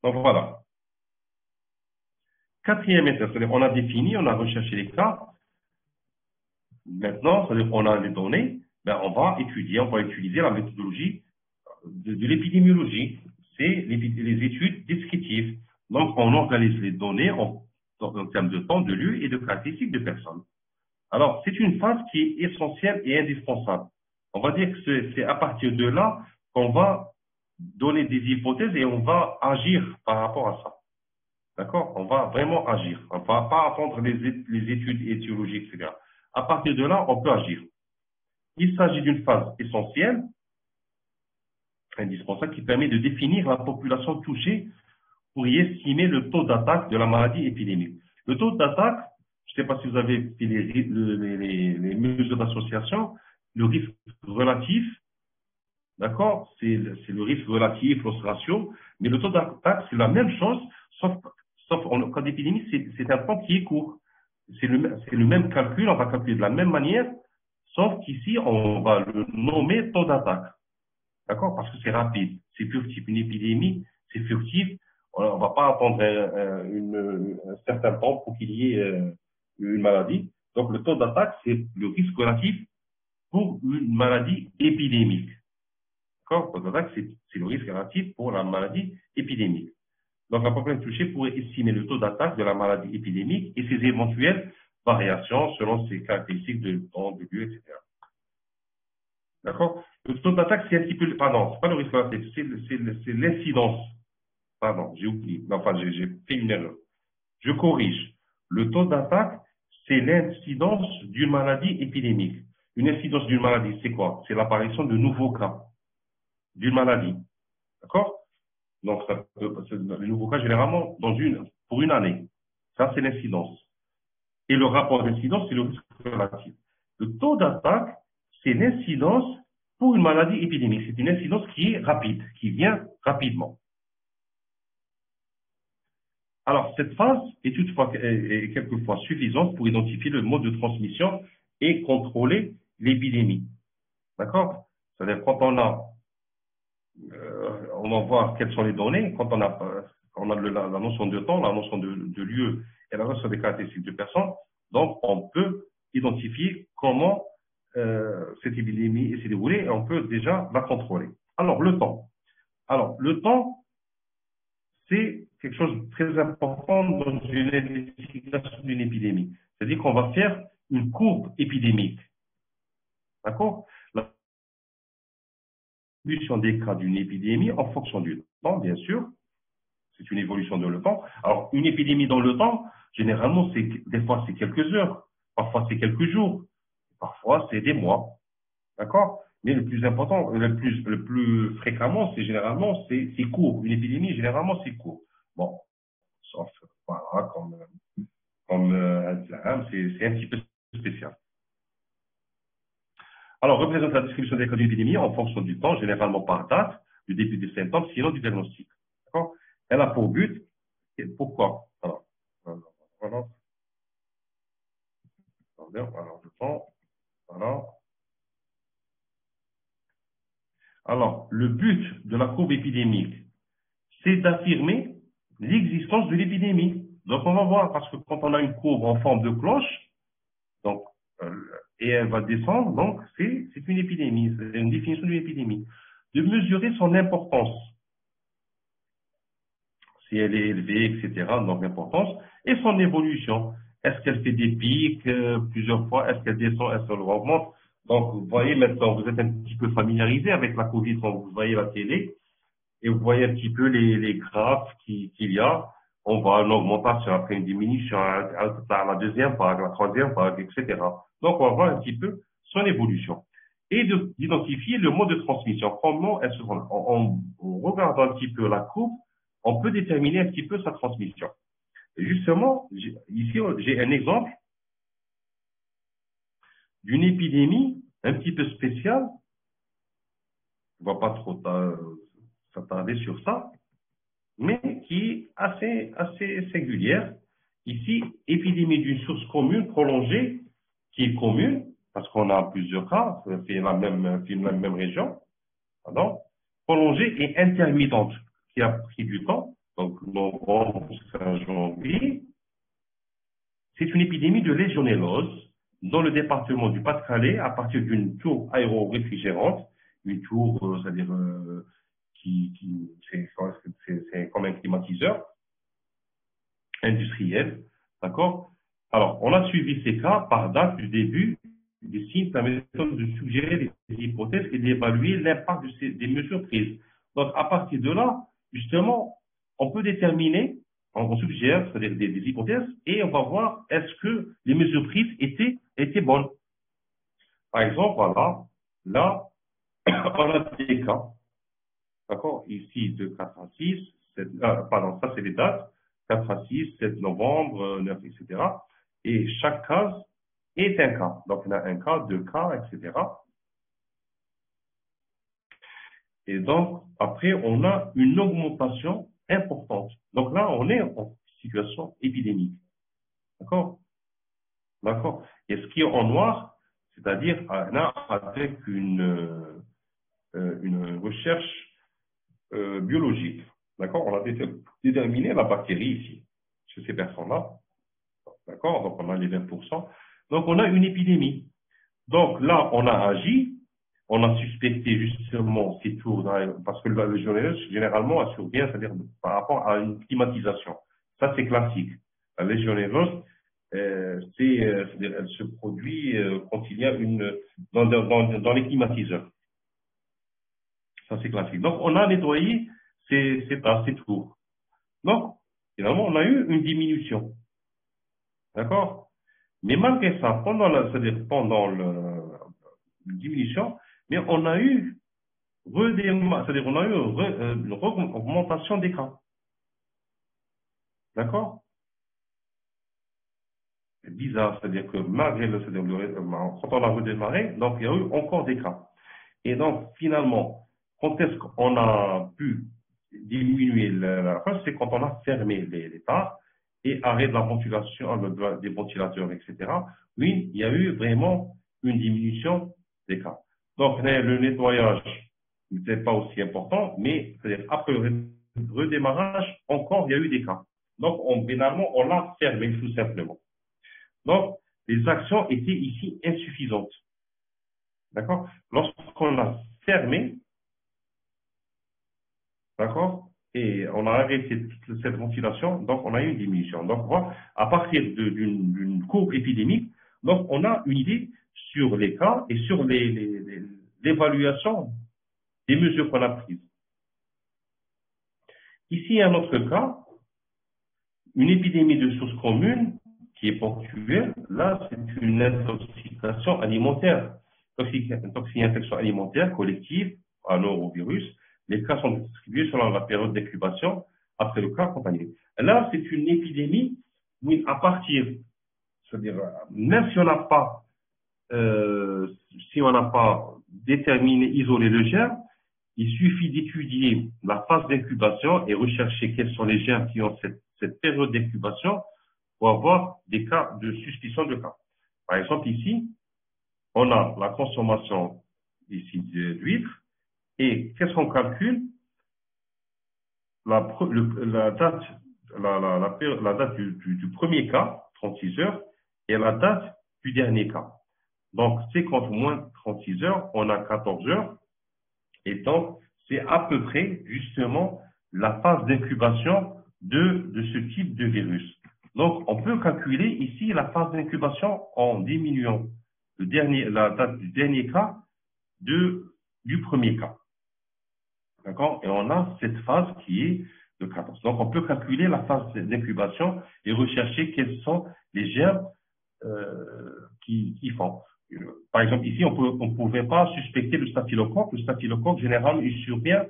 A: Donc voilà. Quatrième étape, c'est-à-dire on a défini, on a recherché les cas. Maintenant, c'est-à-dire qu'on a les données, ben on va utiliser la méthodologie de l'épidémiologie. C'est les études descriptives. Donc, on organise les données en termes de temps, de lieu et de caractéristiques de personnes. Alors, c'est une phase qui est essentielle et indispensable. On va dire que c'est à partir de là qu'on va donner des hypothèses et on va agir par rapport à ça. D'accord? On va vraiment agir. On ne va pas attendre les études étiologiques, etc. À partir de là, on peut agir. Il s'agit d'une phase essentielle, indispensable, qui permet de définir la population touchée pour y estimer le taux d'attaque de la maladie épidémique. Le taux d'attaque, je ne sais pas si vous avez fait les mesures d'association, le risque relatif, d'accord, c'est le risque relatif, loss ratio, mais le taux d'attaque, c'est la même chose, sauf en cas d'épidémie, c'est un temps qui est court. C'est le même calcul, on va calculer de la même manière, sauf qu'ici, on va le nommer taux d'attaque. D'accord? Parce que c'est rapide, c'est furtif. Une épidémie, c'est furtif. On ne va pas attendre un certain temps pour qu'il y ait une maladie. Donc, le taux d'attaque, c'est le risque relatif pour une maladie épidémique. D'accord? Le taux d'attaque, c'est le risque relatif pour la maladie épidémique. Donc, la population touchée pourrait estimer le taux d'attaque de la maladie épidémique et ses éventuelles variations selon ses caractéristiques de temps, de lieu, etc. D'accord? Le taux d'attaque, c'est un petit peu, pardon, c'est pas le risque relatif, c'est l'incidence. Pardon, j'ai oublié. Enfin, j'ai fait une erreur. Je corrige. Le taux d'attaque, c'est l'incidence d'une maladie épidémique. Une incidence d'une maladie, c'est quoi? C'est l'apparition de nouveaux cas d'une maladie. D'accord? Donc, les nouveaux cas, généralement, pour une année. Ça, c'est l'incidence. Et le rapport d'incidence, c'est le risque relatif. Le taux d'attaque, c'est l'incidence pour une maladie épidémique. C'est une incidence qui est rapide, qui vient rapidement. Alors, cette phase est quelquefois suffisante pour identifier le mode de transmission et contrôler l'épidémie. D'accord? C'est-à-dire, quand on va voir quelles sont les données, quand on a la notion de temps, la notion de lieu et la notion des caractéristiques de personnes, donc on peut identifier comment cette épidémie s'est déroulée et on peut déjà la contrôler. Alors, le temps. Alors, le temps, c'est quelque chose de très important dans une investigation d'une épidémie. C'est-à-dire qu'on va faire une courbe épidémique. D'accord? La distribution des cas d'une épidémie en fonction du temps, bien sûr. C'est une évolution dans le temps. Alors, une épidémie dans le temps, généralement, des fois, c'est quelques heures. Parfois, c'est quelques jours. Parfois, c'est des mois. D'accord? Mais le plus important, le plus fréquemment, généralement, c'est court. Une épidémie, généralement, c'est court. Bon, sauf, voilà, comme c'est un petit peu spécial. Alors, représente la distribution des cas d'une épidémie en fonction du temps, généralement par date, du début des symptômes, sinon du diagnostic. D'accord? Elle a pour but, et pourquoi? Alors, je prends, voilà. Alors, le but de la courbe épidémique, c'est d'affirmer l'existence de l'épidémie. Donc, on va voir, parce que quand on a une courbe en forme de cloche, donc, et elle va descendre, donc c'est une épidémie, c'est une définition d'une épidémie. De mesurer son importance, si elle est élevée, etc., donc l'importance, et son évolution. Est-ce qu'elle fait des pics plusieurs fois? Est-ce qu'elle descend? Est-ce qu'elle augmente? Donc, vous voyez maintenant, vous êtes un petit peu familiarisé avec la Covid quand vous voyez la télé, et vous voyez un petit peu les graphes qu'il y a. on voit une augmentation, après une diminution, à la deuxième vague, la troisième vague, etc. Donc, on va voir un petit peu son évolution. Et d'identifier le mode de transmission. Comment est-ce en regardant un petit peu la courbe, on peut déterminer un petit peu sa transmission. Et justement, ici, j'ai un exemple d'une épidémie un petit peu spéciale. On ne va pas trop s'attarder sur ça, mais qui est assez singulière. Ici, épidémie d'une source commune prolongée, qui est commune, parce qu'on a plusieurs cas, c'est la même région, pardon, prolongée et intermittente, qui a pris du temps, donc novembre jusqu'à janvier. C'est une épidémie de légionellose dans le département du Pas-de-Calais à partir d'une tour aéro-réfrigérante, une tour, c'est-à-dire c'est comme un climatiseur industriel, d'accord? Alors, on a suivi ces cas par date du début des signes permettant de suggérer des hypothèses et d'évaluer l'impact des mesures prises. Donc, à partir de là, justement, on peut déterminer, on suggère, c'est-à-dire des hypothèses, et on va voir est-ce que les mesures prises étaient bonnes. Par exemple, voilà, là, on a des cas, d'accord, ici de 4 à 6, pardon, ça c'est les dates, 4 à 6, 7 novembre, 9, etc. Et chaque case est un cas. Donc, on a un cas, deux cas, etc. Et donc, après, on a une augmentation importante. Donc là, on est en situation épidémique. D'accord? D'accord? Et ce qui est en noir, c'est-à-dire là, avec une recherche biologique. D'accord? On a déterminé la bactérie ici, chez ces personnes-là. D'accord? Donc, on a les 20%. Donc, on a une épidémie. Donc, là, on a agi. On a suspecté justement ces tours, parce que le légionnaire, généralement, elle survient, c'est-à-dire par rapport à une climatisation. Ça, c'est classique. La légionnaire, c'est-à-dire, elle se produit quand il y a dans les climatiseurs. Ça, c'est classique. Donc, on a nettoyé ces tours. Donc, finalement, on a eu une diminution. D'accord? Mais malgré ça, c'est-à-dire pendant la diminution, mais on a eu c'est-à-dire on a eu une augmentation des cas. D'accord? C'est bizarre, c'est-à-dire que malgré quand on a redémarré, donc il y a eu encore des cas. Et donc finalement, quand est-ce qu'on a pu diminuer la phase, c'est quand on a fermé les parts et arrêt de la ventilation, des ventilateurs, etc. Oui, il y a eu vraiment une diminution des cas. Donc le nettoyage n'était pas aussi important, mais c'est-à-dire après le redémarrage, encore il y a eu des cas. Donc finalement, on l'a fermé tout simplement. Donc les actions étaient ici insuffisantes. D'accord? Lorsqu'on a fermé, d'accord, et on a arrêté toute cette ventilation, donc on a eu une diminution. Donc, voilà, à partir d'une courbe épidémique, donc on a une idée sur les cas et sur l'évaluation des mesures qu'on a prises. Ici, un autre cas, une épidémie de source commune qui est ponctuelle. Là, c'est une intoxication alimentaire, une infection alimentaire collective à norovirus. Les cas sont distribués selon la période d'incubation après le cas contaminé. Là, c'est une épidémie où, à partir, c'est-à-dire, même si on n'a pas, déterminé, isolé le germe, il suffit d'étudier la phase d'incubation et rechercher quels sont les germes qui ont cette période d'incubation pour avoir des cas de suspicion de cas. Par exemple, ici, on a la consommation ici d'huîtres et qu'est-ce qu'on calcule? La date du premier cas, 36 heures, et la date du dernier cas. Donc, c'est contre moins 36 heures, on a 14 heures. Et donc, c'est à peu près, justement, la phase d'incubation de ce type de virus. Donc, on peut calculer ici la phase d'incubation en diminuant la date du dernier cas du premier cas. D'accord? Et on a cette phase qui est de 14. Donc, on peut calculer la phase d'incubation et rechercher quels sont les germes qui font. Par exemple, ici, on ne pouvait pas suspecter le staphylocoque. Le staphylocoque, généralement, il survient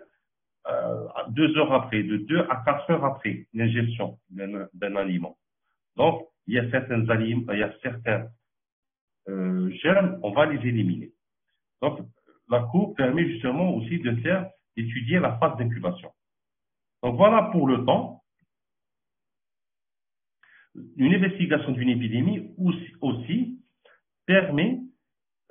A: 2 heures après, de 2 à 4 heures après l'ingestion d'un aliment. Donc, il y a certains aliments, il y a certains germes, on va les éliminer. Donc, la courbe permet justement aussi d'étudier la phase d'incubation. Donc, voilà pour le temps. Une investigation d'une épidémie aussi permet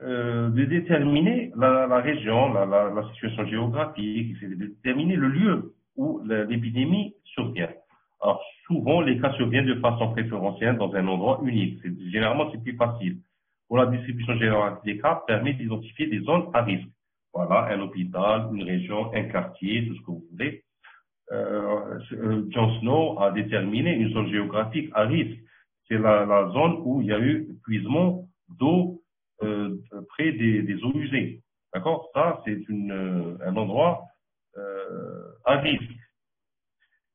A: de déterminer la région, la situation géographique, de déterminer le lieu où l'épidémie survient. Alors, souvent, les cas surviennent de façon préférentielle dans un endroit unique. Généralement, c'est plus facile. Pour la distribution géographique des cas, permet d'identifier des zones à risque. Voilà, un hôpital, une région, un quartier, tout ce que vous voulez. John Snow a déterminé une zone géographique à risque. C'est la zone où il y a eu épuisement d'eau près des eaux usées. D'accord? Ça, c'est un endroit à risque.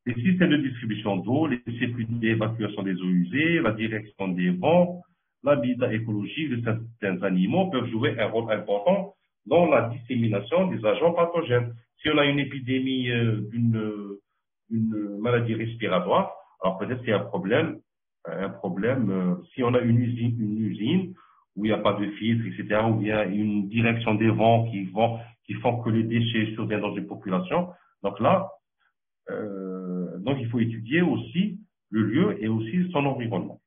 A: Les systèmes de distribution d'eau, les circuits d'évacuation des eaux usées, la direction des vents, l'habitat écologique de certains animaux peuvent jouer un rôle important dans la dissémination des agents pathogènes. Si on a une épidémie d'une maladie respiratoire, alors peut-être qu'il y a un problème si on a une usine où il n'y a pas de filtre, etc., où il y a une direction des vents qui font que les déchets surviennent dans une population. Donc là, donc il faut étudier aussi le lieu et aussi son environnement.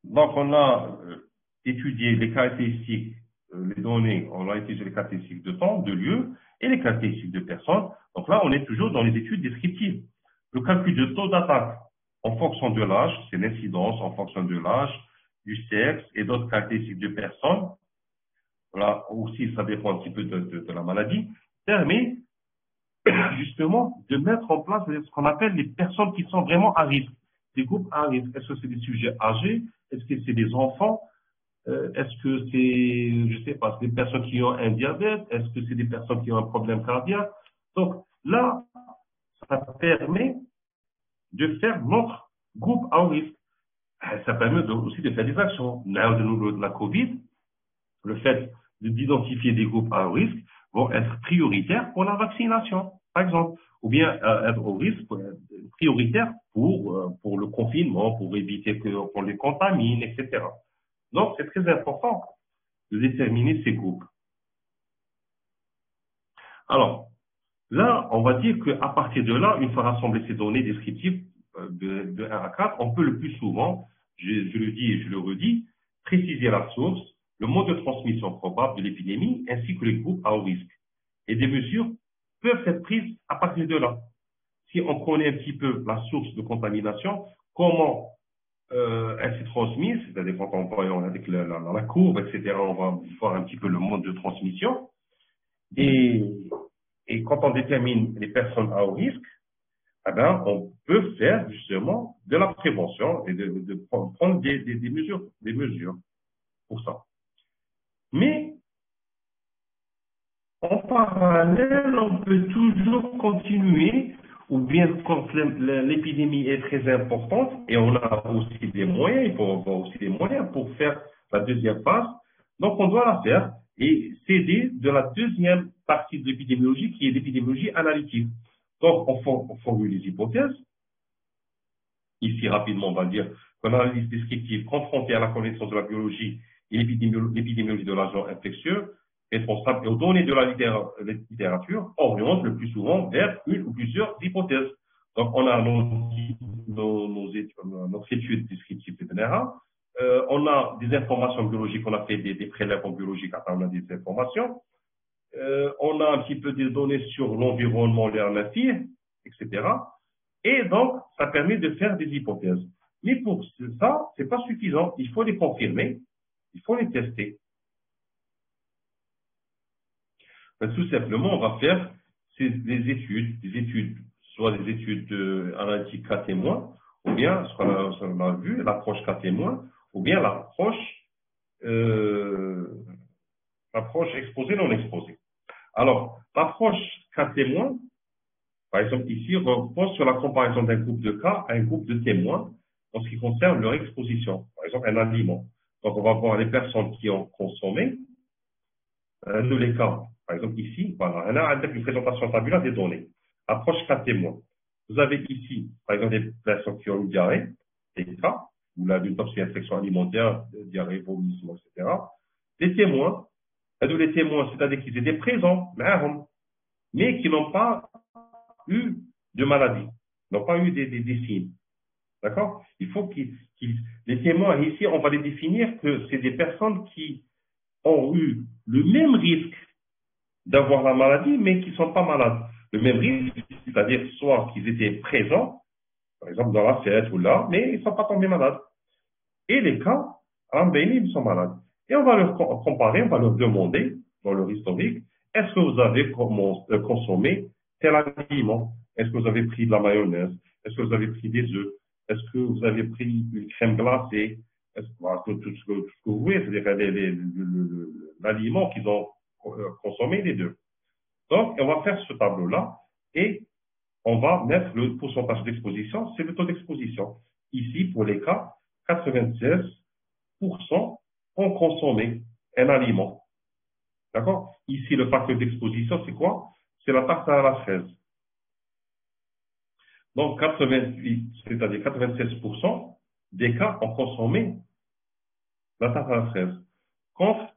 A: Donc on a étudié les caractéristiques, les données, on a étudié les caractéristiques de temps, de lieu et les caractéristiques de personnes. Donc là, on est toujours dans les études descriptives. Le calcul de taux d'attaque en fonction de l'âge, c'est l'incidence en fonction de l'âge, du sexe et d'autres caractéristiques de personnes. Là aussi, ça dépend un petit peu de la maladie, permet justement de mettre en place ce qu'on appelle les personnes qui sont vraiment à risque, des groupes à risque. Est-ce que c'est des sujets âgés? Est-ce que c'est des enfants? Est-ce que c'est, je sais pas, des personnes qui ont un diabète? Est-ce que c'est des personnes qui ont un problème cardiaque? Donc là, ça permet de faire notre groupe à risque. Ça permet aussi de faire des actions. Là, de la Covid, le fait d'identifier des groupes à risque vont être prioritaires pour la vaccination, par exemple, ou bien être au risque prioritaire pour le confinement, pour éviter qu'on les contamine, etc. Donc, c'est très important de déterminer ces groupes. Alors, là, on va dire qu'à partir de là, une fois rassemblées ces données descriptives de 1 à 4, on peut le plus souvent, je le dis et je le redis, préciser la source, le mode de transmission probable de l'épidémie, ainsi que les groupes à haut risque. Et des mesures peuvent être prises à partir de là. Si on connaît un petit peu la source de contamination, comment elle s'est transmise, c'est-à-dire quand on va avec la courbe, etc., on va voir un petit peu le mode de transmission. Et quand on détermine les personnes à haut risque, eh ben, on peut faire justement de la prévention et de prendre des mesures pour ça. Mais en parallèle, on peut toujours continuer, ou bien quand l'épidémie est très importante, et on a aussi des moyens, il faut avoir aussi des moyens pour faire la deuxième phase, donc on doit la faire et s'aider de la deuxième partie de l'épidémiologie qui est l'épidémiologie analytique. Donc on formule les hypothèses. Ici, rapidement, on va dire qu'une analyse descriptive confrontée à la connaissance de la biologie et l'épidémiologie de l'agent infectieux, responsable et aux données de la littérature, oriente le plus souvent vers une ou plusieurs hypothèses. Donc, on a notre étude descriptive, etc. On a des informations biologiques, on a fait des prélèvements biologiques à travers des informations. On a un petit peu des données sur l'environnement, l'air natif, etc. Et donc, ça permet de faire des hypothèses. Mais pour ça, c'est pas suffisant. Il faut les confirmer, il faut les tester. Tout simplement, on va faire des études, soit des études analytiques cas témoins, ou bien, ce qu'on a vu, l'approche cas témoin, ou bien l'approche exposée non exposée. Alors, l'approche cas témoin, Par exemple, ici, repose sur la comparaison d'un groupe de cas à un groupe de témoins en ce qui concerne leur exposition. Par exemple, un aliment. Donc, on va voir les personnes qui ont consommé de les cas. Par exemple, ici, voilà, on a avec une présentation tabulaire des données. Approche cas témoins. Vous avez ici, par exemple, des personnes qui ont une diarrhée, des cas, ou là, d'une toxi-infection alimentaire, diarrhée, vomissement, etc. Les témoins, les témoins, c'est-à-dire qu'ils étaient présents, mais qui n'ont pas eu de maladie, n'ont pas eu des signes. D'accord? Il faut les témoins, ici, on va les définir que c'est des personnes qui ont eu le même risque d'avoir la maladie, mais qui ne sont pas malades. Le même risque, c'est-à-dire soit qu'ils étaient présents, par exemple dans la fête ou là, mais ils ne sont pas tombés malades. Et les cas, ils sont malades. Et on va leur comparer, on va leur demander, dans leur historique, est-ce que vous avez consommé tel aliment? Est-ce que vous avez pris de la mayonnaise? Est-ce que vous avez pris des œufs? Est-ce que vous avez pris une crème glacée? Est-ce que tout ce que vous voulez, c'est-à-dire l'aliment qu'ils ont consommé, les deux. Donc, on va faire ce tableau-là et on va mettre le pourcentage d'exposition, c'est le taux d'exposition. Ici, pour les cas, 96% ont consommé un aliment. D'accord? Ici, le facteur d'exposition, c'est quoi? C'est la tarte à la fraise. Donc, 88, c'est-à-dire 96% des cas ont consommé la tarte à la fraise, contre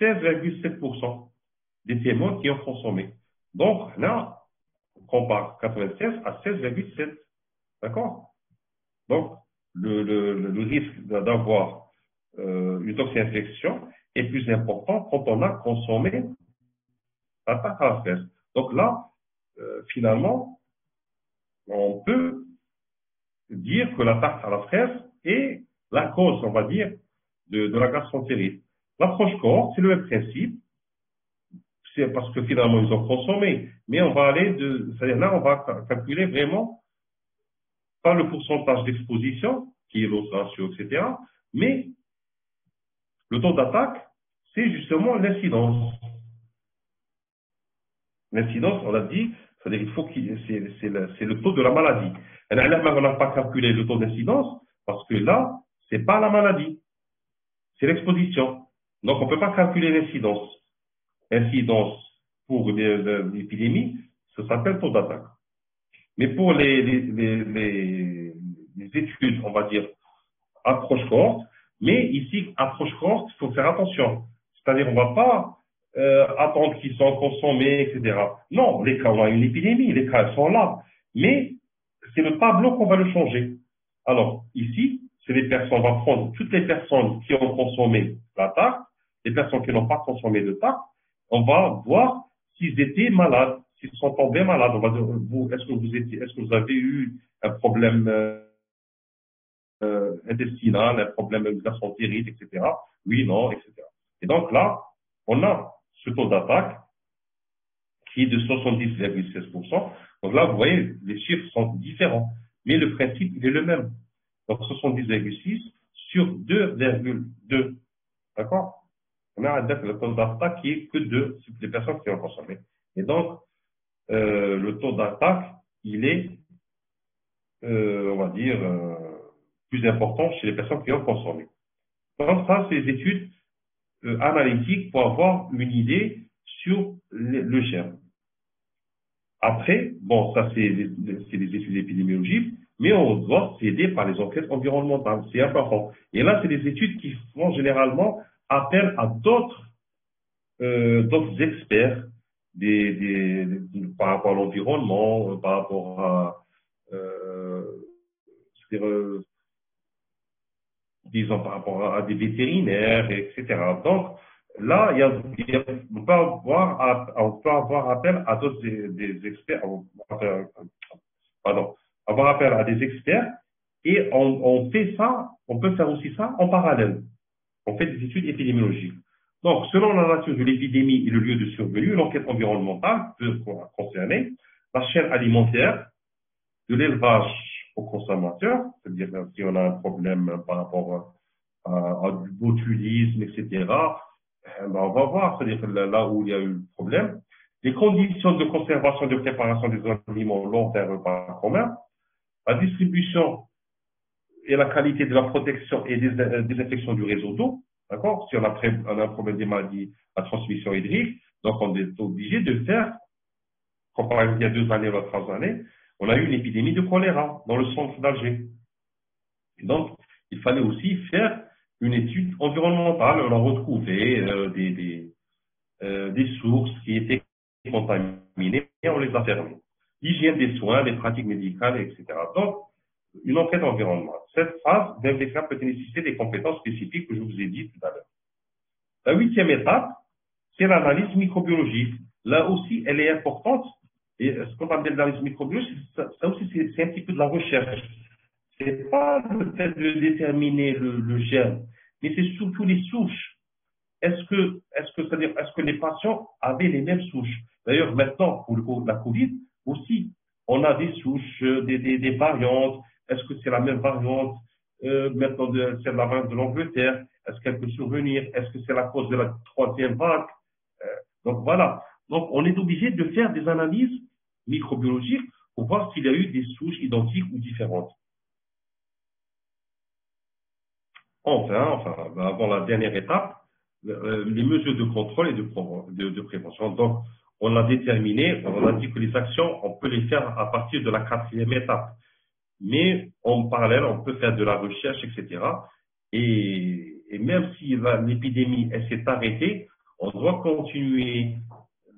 A: 16,7% des témoins qui ont consommé. Donc, là, on compare 96 à 16,7. D'accord? Donc, le risque d'avoir une toxi-infection est plus important quand on a consommé la tarte à la fraise. Donc là, finalement, on peut dire que la tarte à la fraise est la cause, on va dire, de la gastroentérite. L'approche cohorte, c'est le même principe. C'est parce que finalement, ils ont consommé. Mais on va aller c'est-à-dire là, on va calculer vraiment pas le pourcentage d'exposition, qui est l'autre ratio, etc., mais le taux d'attaque, c'est justement l'incidence. L'incidence, on l'a dit, c'est-à-dire qu'il faut c'est le taux de la maladie. On n'a pas calculé le taux d'incidence parce que là, c'est pas la maladie, c'est l'exposition. Donc, on ne peut pas calculer l'incidence. Incidence pour l'épidémie, ça s'appelle taux d'attaque. Mais pour les études, on va dire, approche cohorte, mais ici, approche cohorte, il faut faire attention. C'est-à-dire, on ne va pas attendre qu'ils soient consommés, etc. Non, les cas, on a une épidémie, les cas sont là. Mais c'est le tableau qu'on va le changer. Alors, ici, c'est les personnes, on va prendre toutes les personnes qui ont consommé la tarte, les personnes qui n'ont pas consommé de tarte, on va voir s'ils étaient malades, s'ils sont tombés malades. On va dire, est-ce que vous avez eu un problème intestinal, un problème gastroentérite, etc. Oui, non, etc. Et donc là, on a ce taux d'attaque qui est de 70,16%. Donc là, vous voyez, les chiffres sont différents, mais le principe il est le même. Donc 70,6 sur 2,2. D'accord? On a le taux d'attaque qui est que 2 sur les personnes qui ont consommé. Et donc, le taux d'attaque, il est, on va dire, plus important chez les personnes qui ont consommé. Donc ça, c'est des études analytiques pour avoir une idée sur le germe. Après, bon, ça c'est des études épidémiologiques, mais on doit s'aider par les enquêtes environnementales. C'est important. Et là, c'est des études qui font généralement appel à d'autres experts par rapport à l'environnement, par rapport à disons par rapport à des vétérinaires, etc. Donc, là, on peut avoir appel à d'autres des experts, pardon, avoir appel à des experts et on fait ça, on peut faire aussi ça en parallèle. On fait des études épidémiologiques. Donc, selon la nature de l'épidémie et le lieu de survenue, l'enquête environnementale peut concerner la chaîne alimentaire, de l'élevage aux consommateurs, c'est-à-dire si on a un problème par rapport à du botulisme, etc., ben on va voir, c'est-à-dire là où il y a eu le problème. les conditions de conservation et de préparation des aliments lors d'un repas commun, la distribution et la qualité de la protection et des désinfection du réseau d'eau, d'accord? Si on a un problème des maladies à transmission hydrique, donc on est obligé de faire, comme par exemple il y a 2 années, ou 3 années, on a eu une épidémie de choléra dans le centre d'Alger. Donc, il fallait aussi faire une étude environnementale. On a retrouvé des sources qui étaient contaminées et on les a fermées. L'hygiène des soins, les pratiques médicales, etc. Donc, une enquête environnementale. Cette phase d'investigation peut nécessiter des compétences spécifiques que je vous ai dit tout à l'heure. La 8e étape, c'est l'analyse microbiologique. Là aussi, elle est importante. Et ce qu'on appelle l'analyse microbiologique, ça aussi, c'est un petit peu de la recherche. C'est pas le fait de déterminer le germe, mais c'est surtout les souches. C'est-à-dire, est-ce que les patients avaient les mêmes souches? D'ailleurs, maintenant, pour la Covid aussi, on a des souches, des variantes. Est-ce que c'est la même variante maintenant c'est la variante de l'Angleterre? Est-ce qu'elle peut survenir? Est-ce que c'est la cause de la 3e vague? Donc voilà. Donc on est obligé de faire des analyses microbiologiques pour voir s'il y a eu des souches identiques ou différentes. Enfin, avant la dernière étape, les mesures de contrôle et de prévention. Donc, on a déterminé, on a dit que les actions, on peut les faire à partir de la 4e étape. Mais en parallèle, on peut faire de la recherche, etc. Et même si l'épidémie s'est arrêtée, on doit continuer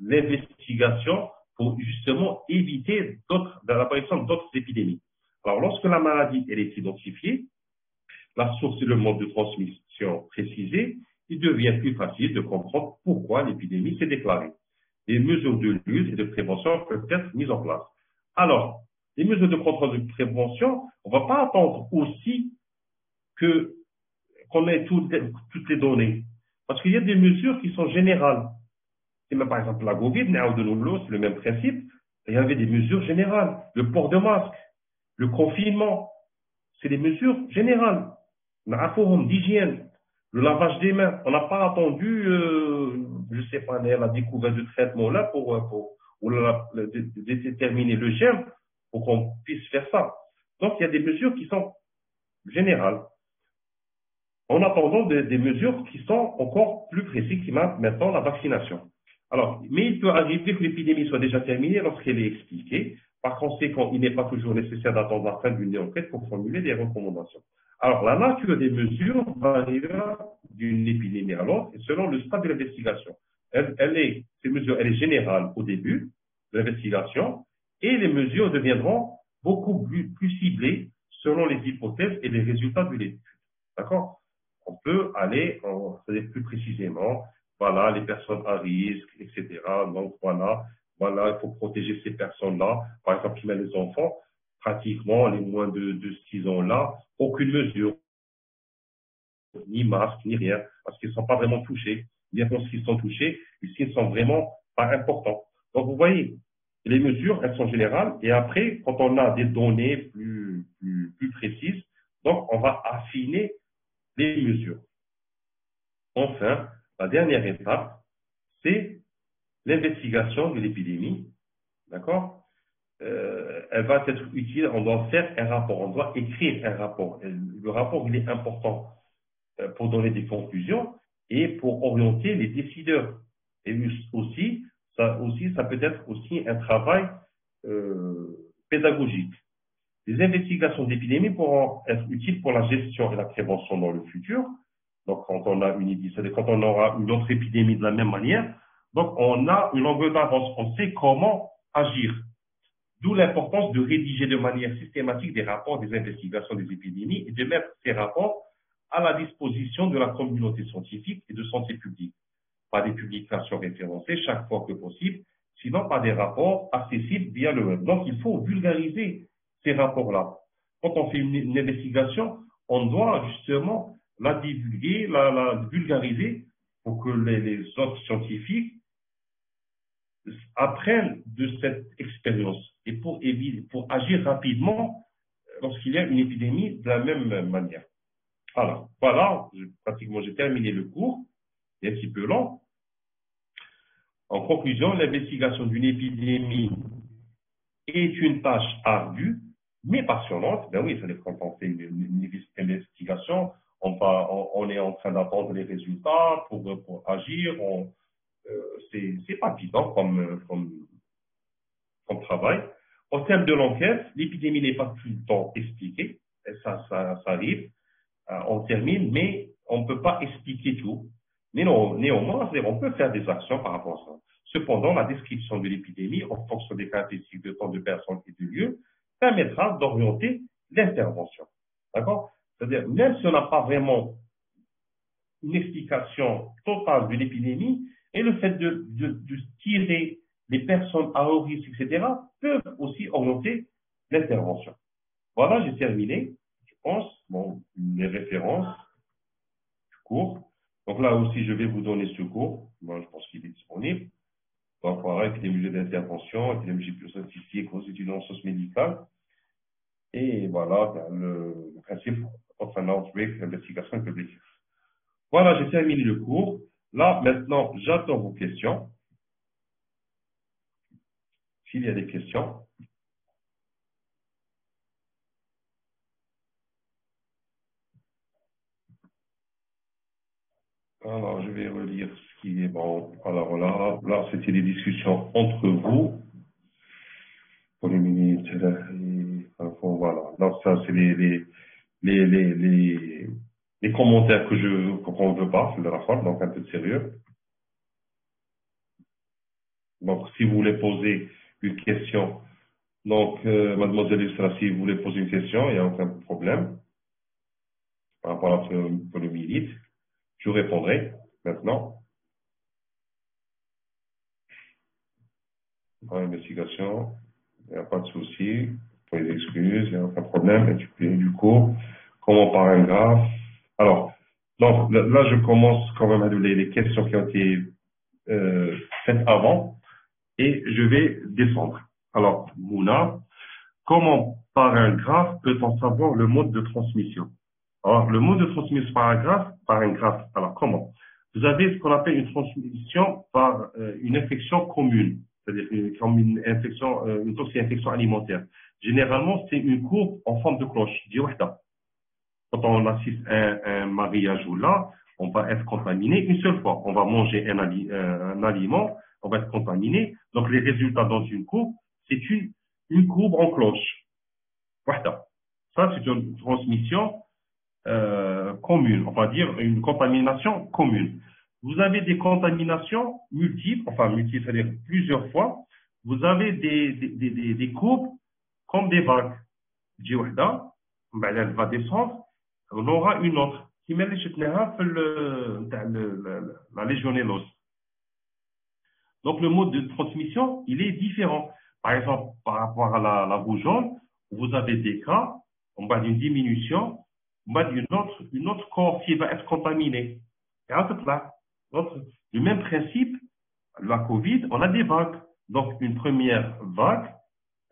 A: l'investigation pour justement éviter l'apparition d'autres épidémies. Alors, lorsque la maladie elle est identifiée, la source et le mode de transmission précisé, il devient plus facile de comprendre pourquoi l'épidémie s'est déclarée. Les mesures de lutte et de prévention peuvent être mises en place. Alors, les mesures de contrôle de prévention, on ne va pas attendre aussi qu'on ait toutes les données. Parce qu'il y a des mesures qui sont générales. Et même, par exemple, la Covid, c'est le même principe. Il y avait des mesures générales. Le port de masque, le confinement, c'est des mesures générales. Un forum d'hygiène, le lavage des mains. On n'a pas attendu, je ne sais pas, la découverte du traitement là pour déterminer le germe pour qu'on puisse faire ça. Donc, il y a des mesures qui sont générales. En attendant des mesures qui sont encore plus précises, qui mettent maintenant la vaccination. Alors, mais il peut arriver que l'épidémie soit déjà terminée lorsqu'elle est expliquée. Par conséquent, il n'est pas toujours nécessaire d'attendre la fin d'une enquête pour formuler des recommandations. Alors, la nature des mesures varie d'une épidémie à l'autre et selon le stade de l'investigation. Ces mesures, elle est générale au début de l'investigation et les mesures deviendront beaucoup plus ciblées selon les hypothèses et les résultats de l'étude. D'accord? On peut aller, plus précisément, voilà, les personnes à risque, etc. Donc, voilà, il faut protéger ces personnes-là. Par exemple, les enfants, pratiquement les moins de 6 ans-là, aucune mesure, ni masque, ni rien, parce qu'ils ne sont pas vraiment touchés. Bien qu'ils sont touchés, ici, ils sont vraiment pas importants. Donc, vous voyez, les mesures, elles sont générales. Et après, quand on a des données plus précises, donc, on va affiner les mesures. Enfin, la dernière étape, c'est l'investigation de l'épidémie. D'accord? Elle va être utile, on doit faire un rapport, on doit écrire un rapport. Le rapport, il est important pour donner des conclusions et pour orienter les décideurs. Et aussi, ça peut être aussi un travail pédagogique. Les investigations d'épidémie pourront être utiles pour la gestion et la prévention dans le futur. Donc, quand on a quand on aura une autre épidémie de la même manière, donc on a une longueur d'avance, on sait comment agir. D'où l'importance de rédiger de manière systématique des rapports des investigations des épidémies et de mettre ces rapports à la disposition de la communauté scientifique et de santé publique, par des publications référencées chaque fois que possible, sinon par des rapports accessibles via le web. Donc, il faut vulgariser ces rapports-là. Quand on fait une investigation, on doit justement la divulguer, la vulgariser pour que les autres scientifiques apprennent de cette expérience et pour agir rapidement lorsqu'il y a une épidémie de la même manière. Alors, voilà, pratiquement j'ai terminé le cours, il est un petit peu long. En conclusion, l'investigation d'une épidémie est une tâche ardue, mais passionnante. Ben oui, c'est-à-dire quand on fait une investigation, on est en train d'attendre les résultats pour agir. C'est pas évident comme travail. Au terme de l'enquête, l'épidémie n'est pas tout le temps expliquée. Et ça arrive. On termine, mais on ne peut pas expliquer tout. Mais non, néanmoins, on peut faire des actions par rapport à ça. Cependant, la description de l'épidémie, en fonction des caractéristiques de temps de personnes et de lieux, permettra d'orienter l'intervention. D'accord? C'est-à-dire, même si on n'a pas vraiment une explication totale de l'épidémie, et le fait de tirer les personnes à haut risque, etc., peuvent aussi orienter l'intervention. Voilà, j'ai terminé, je pense. Bon, les références du cours. Donc là aussi, je vais vous donner ce cours. Moi, je pense qu'il est disponible. Donc voilà, épidémiologie d'intervention, épidémiologie statistique aux étudiants en sciences médicales. Et voilà, le principe of an outbreak, l'investigation publique. Voilà, j'ai terminé le cours. Là, maintenant, j'attends vos questions. S'il y a des questions. Alors, je vais relire ce qui est bon. Alors là, c'était des discussions entre vous. Pour les minutes, voilà. Donc, ça, c'est les commentaires qu'on ne veut pas, c'est de la faute, donc un peu de sérieux. Donc, si vous voulez poser une question, donc, mademoiselle Isra, si vous voulez poser une question, il n'y a aucun problème par rapport à le milite. Je vous répondrai maintenant. Pour l'investigation, il n'y a pas de souci. Pour les excuses, il n'y a aucun problème. Et du coup, comment par un graphe. Alors, donc, là, je commence quand même à donner les questions qui ont été faites avant et je vais descendre. Alors, Mouna, comment par un graphe peut-on savoir le mode de transmission? Alors, le mode de transmission par un graphe, alors comment? Vous avez ce qu'on appelle une transmission par une infection commune, c'est-à-dire comme une infection, une toxi-infection alimentaire. Généralement, c'est une courbe en forme de cloche, diouhda. Quand on assiste à un mariage ou là, on va être contaminé une seule fois. On va manger un aliment, on va être contaminé. Donc, les résultats dans une courbe, c'est une courbe en cloche. Voilà. Ça, c'est une transmission commune, on va dire une contamination commune. Vous avez des contaminations multiples, c'est-à-dire plusieurs fois. Vous avez des courbes comme des vagues. Elle va descendre, on aura une autre qui met la légionellose. Donc le mode de transmission, il est différent. Par exemple, par rapport à la rougeole, vous avez des cas, on va d'une diminution, on va d'une autre corps qui va être contaminé. Et le même principe, la Covid, on a des vagues. Donc une première vague,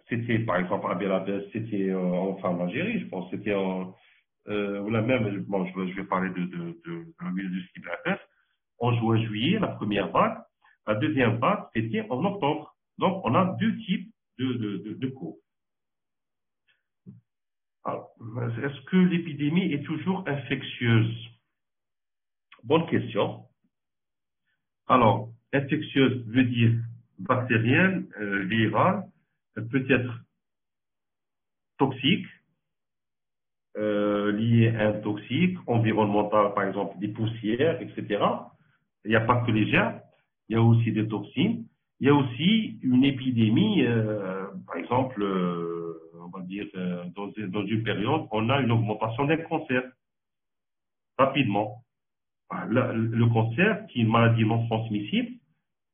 A: c'était par exemple à Belabès, c'était en Algérie, je pense, c'était ou la même, bon, je vais parler de la ville du Belabès, en juin, juillet, la première vague. La deuxième vague, c'était en octobre. Donc, on a deux types de cours. Alors, est-ce que l'épidémie est toujours infectieuse? Bonne question. Alors, infectieuse veut dire bactérienne, virale, peut être toxique, liée à un toxique, environnemental, par exemple des poussières, etc. Il n'y a pas que les germes, il y a aussi des toxines. Il y a aussi une épidémie, par exemple, on va dire, dans une période, on a une augmentation d'un cancer, rapidement. Le cancer, qui est une maladie non transmissible,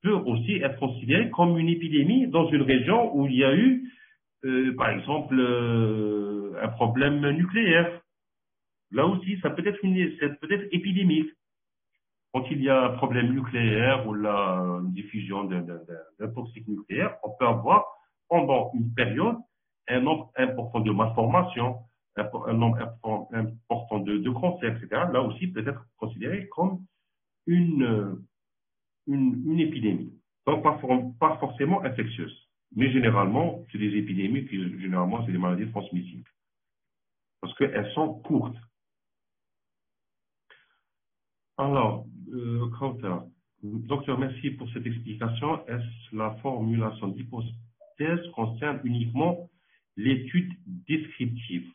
A: peut aussi être considéré comme une épidémie dans une région où il y a eu, par exemple, un problème nucléaire. Là aussi, ça peut être épidémique. Quand il y a un problème nucléaire ou la diffusion d'un toxique nucléaire, on peut avoir pendant une période un nombre important de malformations, un nombre important de cancers, etc. Là aussi peut être considéré comme une épidémie. Donc, pas forcément infectieuses. Mais généralement, c'est des épidémies qui, généralement, c'est des maladies transmissibles. Parce qu'elles sont courtes. Alors, Counter. Docteur, merci pour cette explication. Est-ce la formulation d'hypothèse concerne uniquement l'étude descriptive?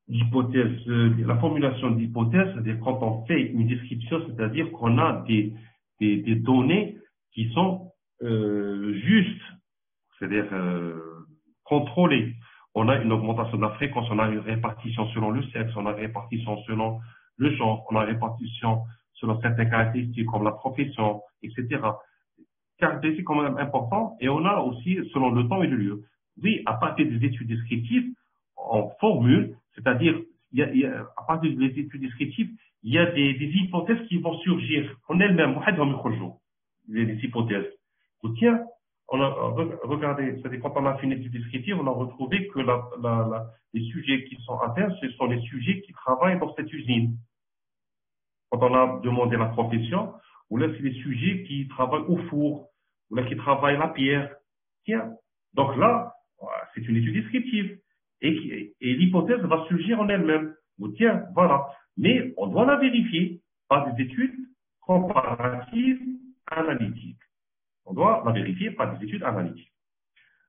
A: L'hypothèse, la formulation d'hypothèse, c'est-à-dire quand on fait une description, c'est-à-dire qu'on a des données qui sont justes, c'est-à-dire contrôlées. On a une augmentation de la fréquence, on a une répartition selon le sexe, on a une répartition selon le genre, on a une répartition selon certaines caractéristiques comme la profession, etc. Caractéristiques quand même importantes, et on a aussi selon le temps et le lieu. Oui, à partir des études descriptives, on formule, c'est-à-dire à partir des études descriptives, il y a des hypothèses qui vont surgir en elles-mêmes, les hypothèses. Tiens, on a regardé, c'est-à-dire quand on a fait une étude descriptive, on a retrouvé que les sujets qui sont atteints, ce sont les sujets qui travaillent dans cette usine. Quand on a demandé la profession, ou là, c'est les sujets qui travaillent au four, ou là, qui travaillent la pierre. Tiens, donc là, c'est une étude descriptive. Et l'hypothèse va surgir en elle-même. Tiens, voilà. Mais on doit la vérifier par des études comparatives analytiques. On doit la vérifier par des études analytiques.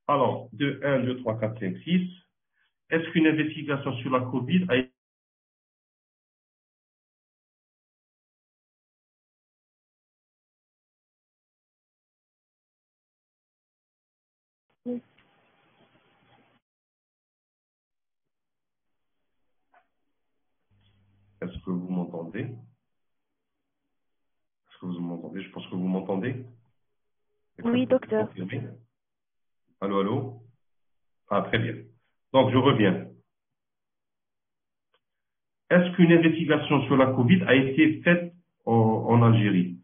A: Alors, de 1, 2, 3, 4, 5, 6, est-ce qu'une investigation sur la COVID a été Est-ce que vous m'entendez? Est-ce que vous m'entendez? Je pense que vous m'entendez.
C: Oui, docteur.
A: Allô, allô? Ah, très bien. Donc, je reviens. Est-ce qu'une investigation sur la COVID a été faite en Algérie?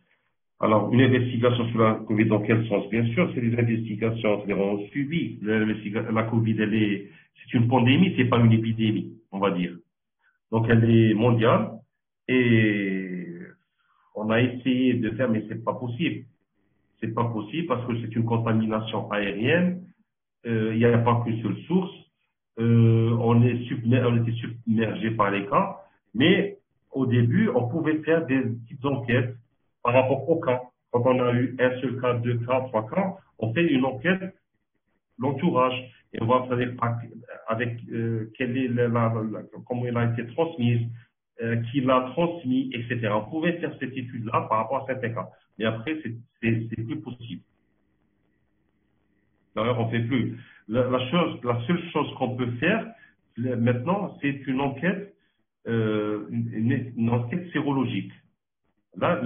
A: Alors, une investigation sur la COVID, dans quel sens? Bien sûr, c'est des investigations, c'est-à-dire on suivi. La COVID, c'est une pandémie, c'est pas une épidémie, on va dire. Donc, elle est mondiale et on a essayé de faire, mais c'est pas possible. C'est pas possible parce que c'est une contamination aérienne. Il n'y a pas qu'une seule source. On était submergé par les cas, mais au début, on pouvait faire des petites enquêtes par rapport aux cas. Quand on a eu un seul cas, deux cas, trois cas, on fait une enquête, l'entourage, et on va faire avec quelle est comment elle a été transmise, qui l'a transmis, etc. On pouvait faire cette étude-là par rapport à certains cas. Mais après, c'est plus possible. D'ailleurs, on ne fait plus. La seule chose qu'on peut faire maintenant, c'est une enquête, une enquête sérologique. Là,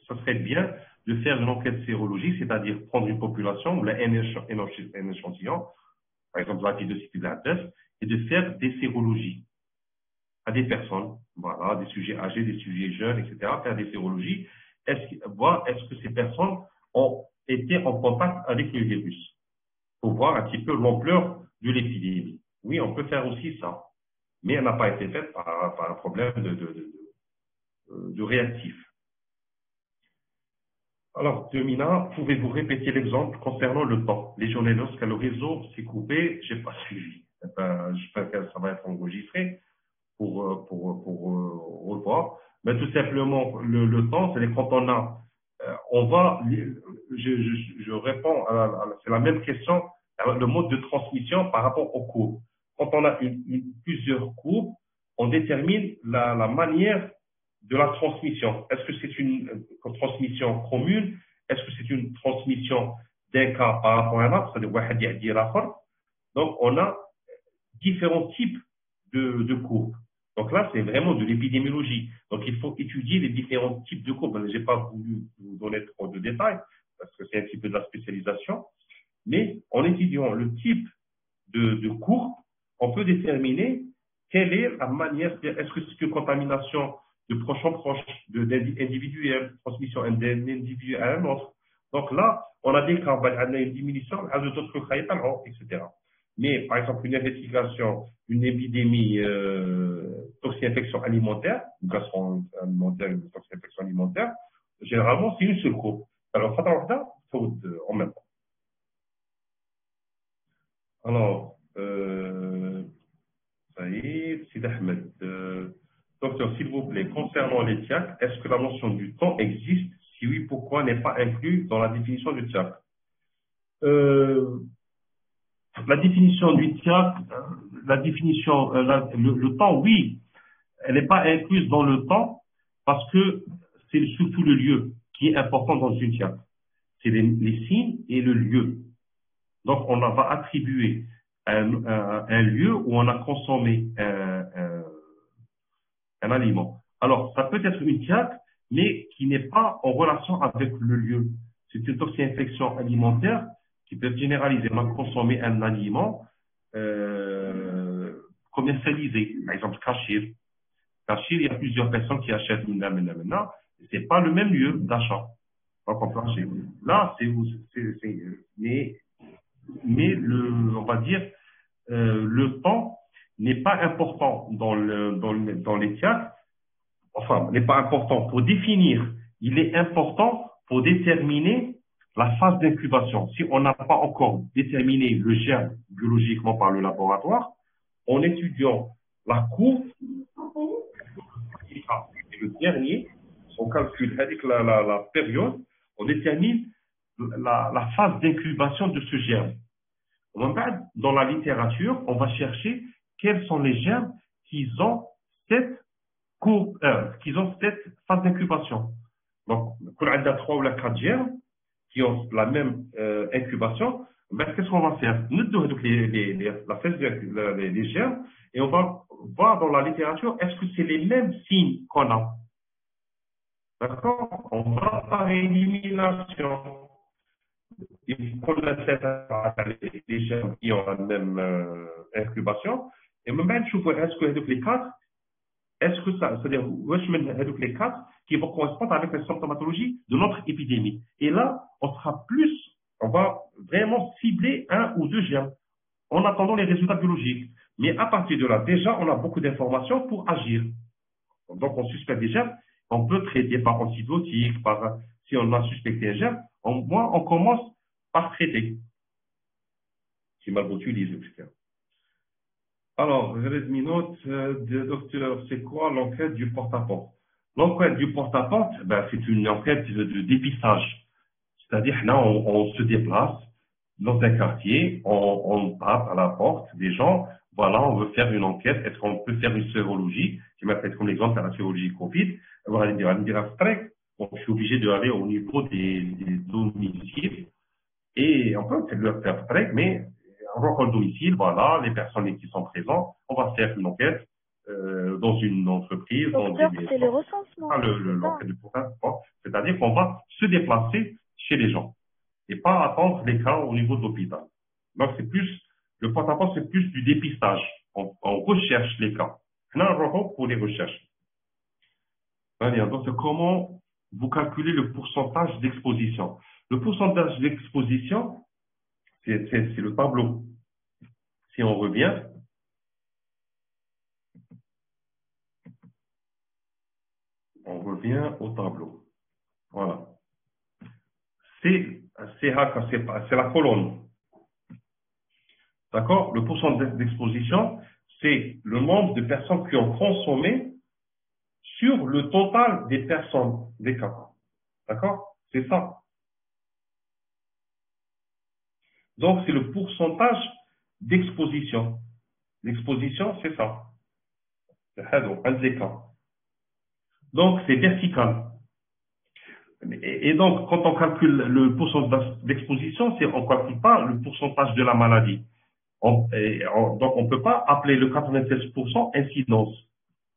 A: ça serait bien de faire une enquête sérologique, c'est-à-dire prendre une population, un échantillon, par exemple la type de la test, et de faire des sérologies à des personnes, voilà, des sujets âgés, des sujets jeunes, etc., faire des sérologies, voir est-ce que ces personnes ont été en contact avec le virus, pour voir un petit peu l'ampleur de l'épidémie. Oui, on peut faire aussi ça, mais elle n'a pas été faite par un problème de réactif. Alors, Domina, pouvez-vous répéter l'exemple concernant le temps? Les journées, lorsque le réseau s'est coupé, j'ai pas suivi. J'espère que ça va être enregistré pour revoir. Mais tout simplement, le temps, c'est quand on a, je réponds c'est la même question, le mode de transmission par rapport aux courbes. Quand on a plusieurs courbes, on détermine la manière de la transmission. Est-ce que c'est une transmission commune? Est-ce que c'est une transmission d'un cas par rapport à un autre? C'est-à-dire, donc, on a différents types de courbes. Donc là, c'est vraiment de l'épidémiologie. Donc, il faut étudier les différents types de courbes. Je n'ai pas voulu vous donner trop de détails parce que c'est un petit peu de la spécialisation. Mais en étudiant le type de courbe, on peut déterminer quelle est la manière, est-ce que c'est une contamination de proche en proche, d'individuel, transmission d'un individu à un autre. Donc là, on a des cas, on a une diminution, on a d'autres cas, etc. Mais par exemple, une investigation, une épidémie toxi-infection alimentaire, une gastro-alimentaire, une toxi-infection alimentaire, généralement, c'est une seule courbe. Alors, en même temps. Alors, Saïd, Sid Ahmed, docteur, s'il vous plaît, concernant les tiaks, est-ce que la notion du temps existe? Si oui, pourquoi n'est pas inclus dans la définition du tiak? La définition du tiak, le temps, oui, elle n'est pas incluse dans le temps parce que c'est surtout le lieu qui est important dans une tiak. C'est les signes et le lieu. Donc, on va attribuer un lieu où on a consommé un aliment. Alors, ça peut être une tiak, mais qui n'est pas en relation avec le lieu. C'est une toxi-infection alimentaire qui peut être généralisée. On a consommé un aliment commercialisé, par exemple, Kachir. Kachir, il y a plusieurs personnes qui achètent maintenant. C'est pas le même lieu d'achat. Donc, on peut acheter. Là, mais on va dire, le temps n'est pas important dans les tiaks. Enfin, n'est pas important pour définir. Il est important pour déterminer la phase d'incubation. Si on n'a pas encore déterminé le germe biologiquement par le laboratoire, en étudiant la courbe, et le dernier, on calcule avec la période, on détermine la phase d'incubation de ce germe. Dans la littérature, on va chercher quels sont les germes qui ont cette phase d'incubation. Donc, quand on a 3 ou 4 germes qui ont la même incubation, qu'est-ce qu'on va faire? Nous devons la phase des germes et on va voir dans la littérature, est-ce que c'est les mêmes signes qu'on a? D'accord? On va par élimination. Il faut les germes qui ont la même incubation. Et même, je vois, est-ce que les 4, est-ce que ça, c'est-à-dire, les 4 qui vont correspondre avec la symptomatologie de notre épidémie. Et là, on va vraiment cibler un ou deux germes en attendant les résultats biologiques. Mais à partir de là, déjà, on a beaucoup d'informations pour agir. Donc, on suspecte des germes, on peut traiter par antibiotiques, si on a suspecté un germe, on commence par traiter. Si mal utilise, etc. Alors, minutes, docteur, c'est quoi l'enquête du porte-à-porte? L'enquête du porte-à-porte, c'est une enquête de dépistage. C'est-à-dire, là, on se déplace dans un quartier, on tape à la porte des gens, voilà, on veut faire une enquête, est-ce qu'on peut faire une sérologie? Je m'appelle comme l'exemple à la sérologie Covid. On va dire, donc, je suis obligé d'aller au niveau des domiciles et on peut leur faire strike, mais on rencontre le domicile, voilà, les personnes qui sont présentes, on va faire une enquête dans une entreprise.
C: Docteur, c'est le recensement.
A: L'enquête du porte-à-porte, c'est-à-dire qu'on va se déplacer chez les gens et pas attendre les cas au niveau de l'hôpital. Donc, le porte-à-porte, c'est plus du dépistage. On recherche les cas. Là, on rencontre pour les recherches. Donc, comment vous calculez le pourcentage d'exposition? Le pourcentage d'exposition, c'est le tableau. Si on revient, au tableau. Voilà. C'est la colonne. D'accord? Le pourcentage d'exposition, c'est le nombre de personnes qui ont consommé sur le total des personnes, des cas. D'accord? C'est ça. Donc, c'est le pourcentage d'exposition. L'exposition, c'est ça. C'est un des cas. Donc, c'est vertical. Et donc, quand on calcule le pourcentage d'exposition, on ne calcule pas le pourcentage de la maladie. Donc, on ne peut pas appeler le 96% incidence.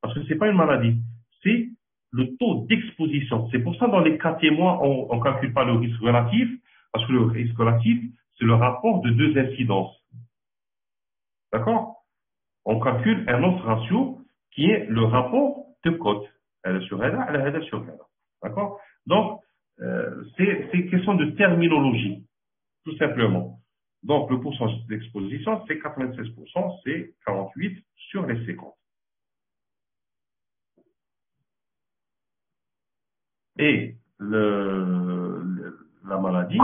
A: Parce que ce n'est pas une maladie. C'est le taux d'exposition. C'est pour ça, dans les cas témoins, on ne calcule pas le risque relatif. Parce que le risque relatif, c'est le rapport de deux incidences. D'accord? On calcule un autre ratio qui est le rapport de cote. Elle est sur elle, elle est sur elle. D'accord? Donc, c'est une question de terminologie, tout simplement. Donc, le pourcentage d'exposition, c'est 96%, c'est 48 sur les 50. Et la maladie,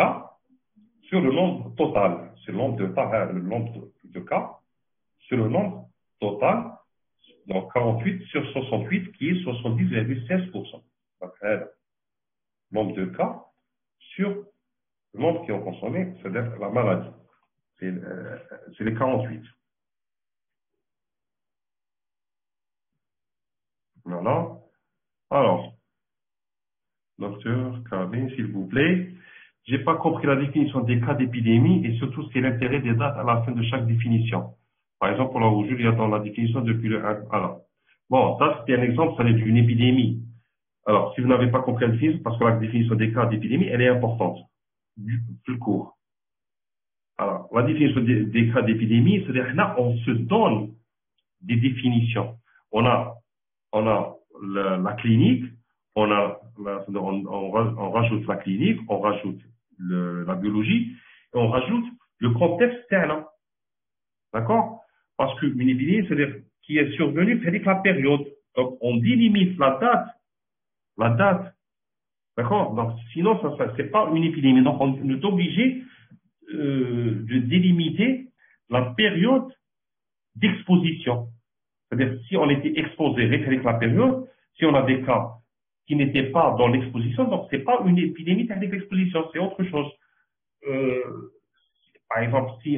A: cas sur le nombre total. C'est le nombre de cas sur le nombre total. Donc 48 sur 68 qui est 70,16%. Donc, nombre de cas sur le nombre qui ont consommé, c'est-à-dire la maladie. C'est les 48. Voilà. Alors, docteur Karim, s'il vous plaît. J'ai pas compris la définition des cas d'épidémie et surtout c'est l'intérêt des dates à la fin de chaque définition. Par exemple, là où il y a dans la définition depuis le 1. Alors, bon, ça c'était un exemple, ça est d'une épidémie. Alors, si vous n'avez pas compris la définition, parce que la définition des cas d'épidémie, elle est importante, plus court. Alors, la définition des cas d'épidémie, c'est-à-dire là, on se donne des définitions. On a la clinique, on rajoute la clinique, on rajoute la biologie, et on rajoute le contexte externe. D'accord? Parce qu'une épidémie, c'est-à-dire qui est survenue, c'est-à-dire la période. Donc, on délimite la date. D'accord? Donc, sinon, ça c'est pas une épidémie. Donc, on est obligé de délimiter la période d'exposition. C'est-à-dire, si on était exposé avec la période, si on a des cas qui n'étaient pas dans l'exposition, donc c'est pas une épidémie avec l'exposition, c'est autre chose. Par exemple, si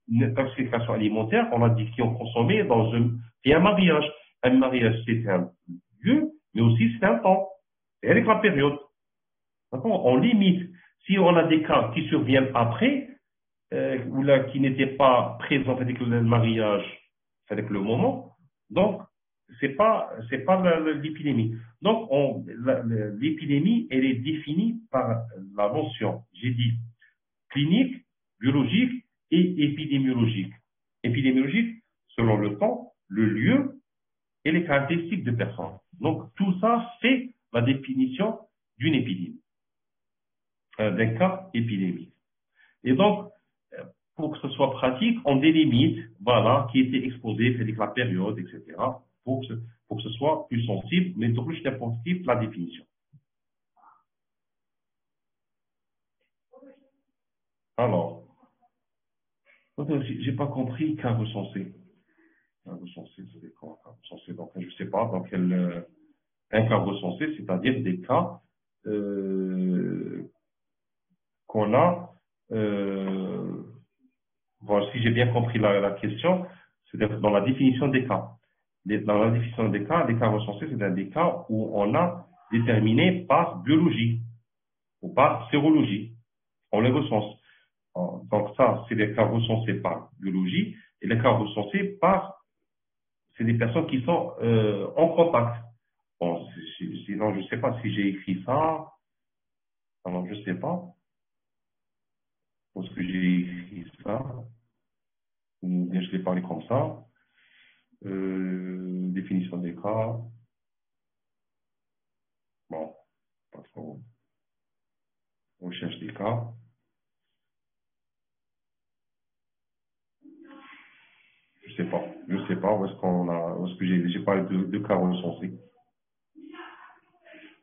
A: une intoxication alimentaire, on a dit qu'ils ont consommé c'est un mariage. Un mariage, c'est un lieu, mais aussi c'est un temps. C'est avec la période. D'accord? On limite. Si on a des cas qui surviennent après, ou là, qui n'étaient pas présents avec le mariage, avec le moment, donc c'est pas l'épidémie. Donc l'épidémie, elle est définie par la mention, j'ai dit, clinique, biologique et épidémiologique. Épidémiologique, selon le temps, le lieu et les caractéristiques de personnes. Donc tout ça fait la définition d'une épidémie, d'un cas épidémique. Et donc, pour que ce soit pratique, on délimite, voilà, qui était exposé, c'est-à-dire la période, etc., pour que ce soit plus sensible, mais de plus positif la définition. Alors, j'ai pas compris cas recensé. Cas recensé, c'est quoi, cas recensé? Donc, je sais pas dans quel, un cas recensé, c'est-à-dire des cas qu'on a, bon, si j'ai bien compris la question, c'est-à-dire dans la définition des cas. Dans la définition des cas recensés, c'est des cas où on a déterminé par biologie ou par sérologie. On les recense. Donc ça, c'est des cas recensés par biologie et les cas recensés c'est des personnes qui sont en contact. Bon, sinon, je ne sais pas si j'ai écrit ça. Alors, je ne sais pas. Est-ce que j'ai écrit ça? Ou bien je l'ai parlé comme ça. Définition des cas. Bon, pas trop. Recherche des cas. Je sais pas où est-ce que j'ai parlé de cas recensés.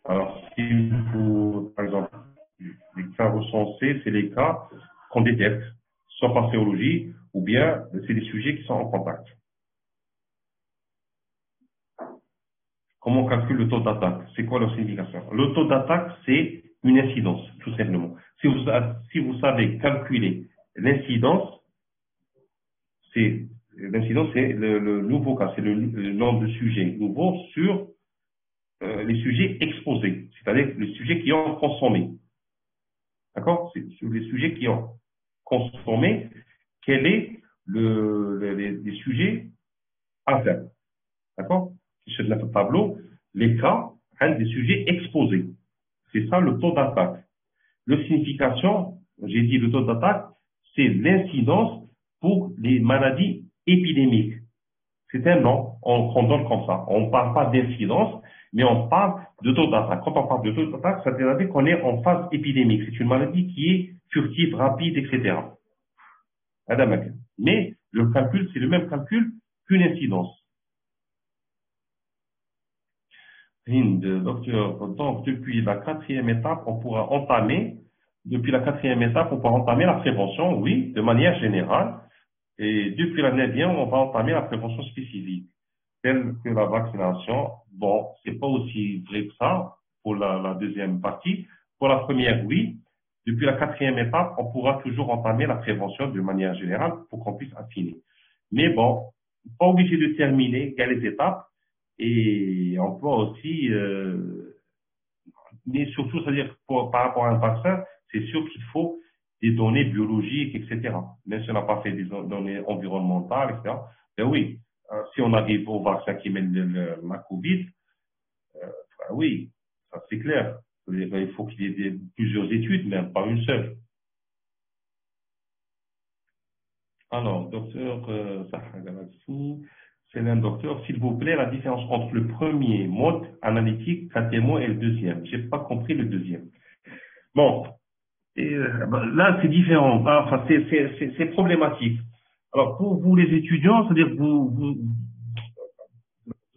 A: Alors, si vous, par exemple, les cas recensés, c'est les cas qu'on détecte, soit par sérologie, ou bien c'est des sujets qui sont en contact. Comment on calcule le taux d'attaque? C'est quoi leur signification? Le taux d'attaque, c'est une incidence, tout simplement. Si vous savez calculer l'incidence, l'incidence, c'est le nouveau cas, c'est le nombre de sujets nouveaux sur les sujets exposés, c'est-à-dire les sujets qui ont consommé. D'accord? C'est sur les sujets qui ont consommé, quel est les sujets à faire. D'accord? Sur le tableau, les cas, des sujets exposés. C'est ça le taux d'attaque. Le signification, j'ai dit le taux d'attaque, c'est l'incidence pour les maladies épidémiques. C'est un nom qu'on donne comme ça. On ne parle pas d'incidence, mais on parle de taux d'attaque. Quand on parle de taux d'attaque, ça veut dire qu'on est en phase épidémique. C'est une maladie qui est furtive, rapide, etc. Mais le calcul, c'est le même calcul qu'une incidence. Docteur, donc depuis la 4e étape, on pourra entamer Depuis la quatrième étape, on peut entamer la prévention, oui, de manière générale. Et depuis la neuvième, on va entamer la prévention spécifique, telle que la vaccination. Bon, c'est pas aussi vrai que ça pour la deuxième partie. Pour la première, oui. Depuis la quatrième étape, on pourra toujours entamer la prévention de manière générale pour qu'on puisse affiner. Mais bon, pas obligé de terminer, il y a les étapes. Et on peut aussi, mais surtout, c'est-à-dire par rapport à un vaccin, c'est sûr qu'il faut des données biologiques, etc. Même si on n'a pas fait des données environnementales, etc. Ben oui, si on arrive au vaccin qui mène la COVID, ben oui, ça c'est clair. Il faut qu'il y ait plusieurs études, même pas une seule. Alors, docteur Zahra Galaxy, c'est un docteur, s'il vous plaît, la différence entre le premier mode analytique, KTMO, et le deuxième. J'ai pas compris le deuxième. Bon, et, là, c'est différent. Enfin, c'est problématique. Alors, pour vous, les étudiants, c'est-à-dire que vous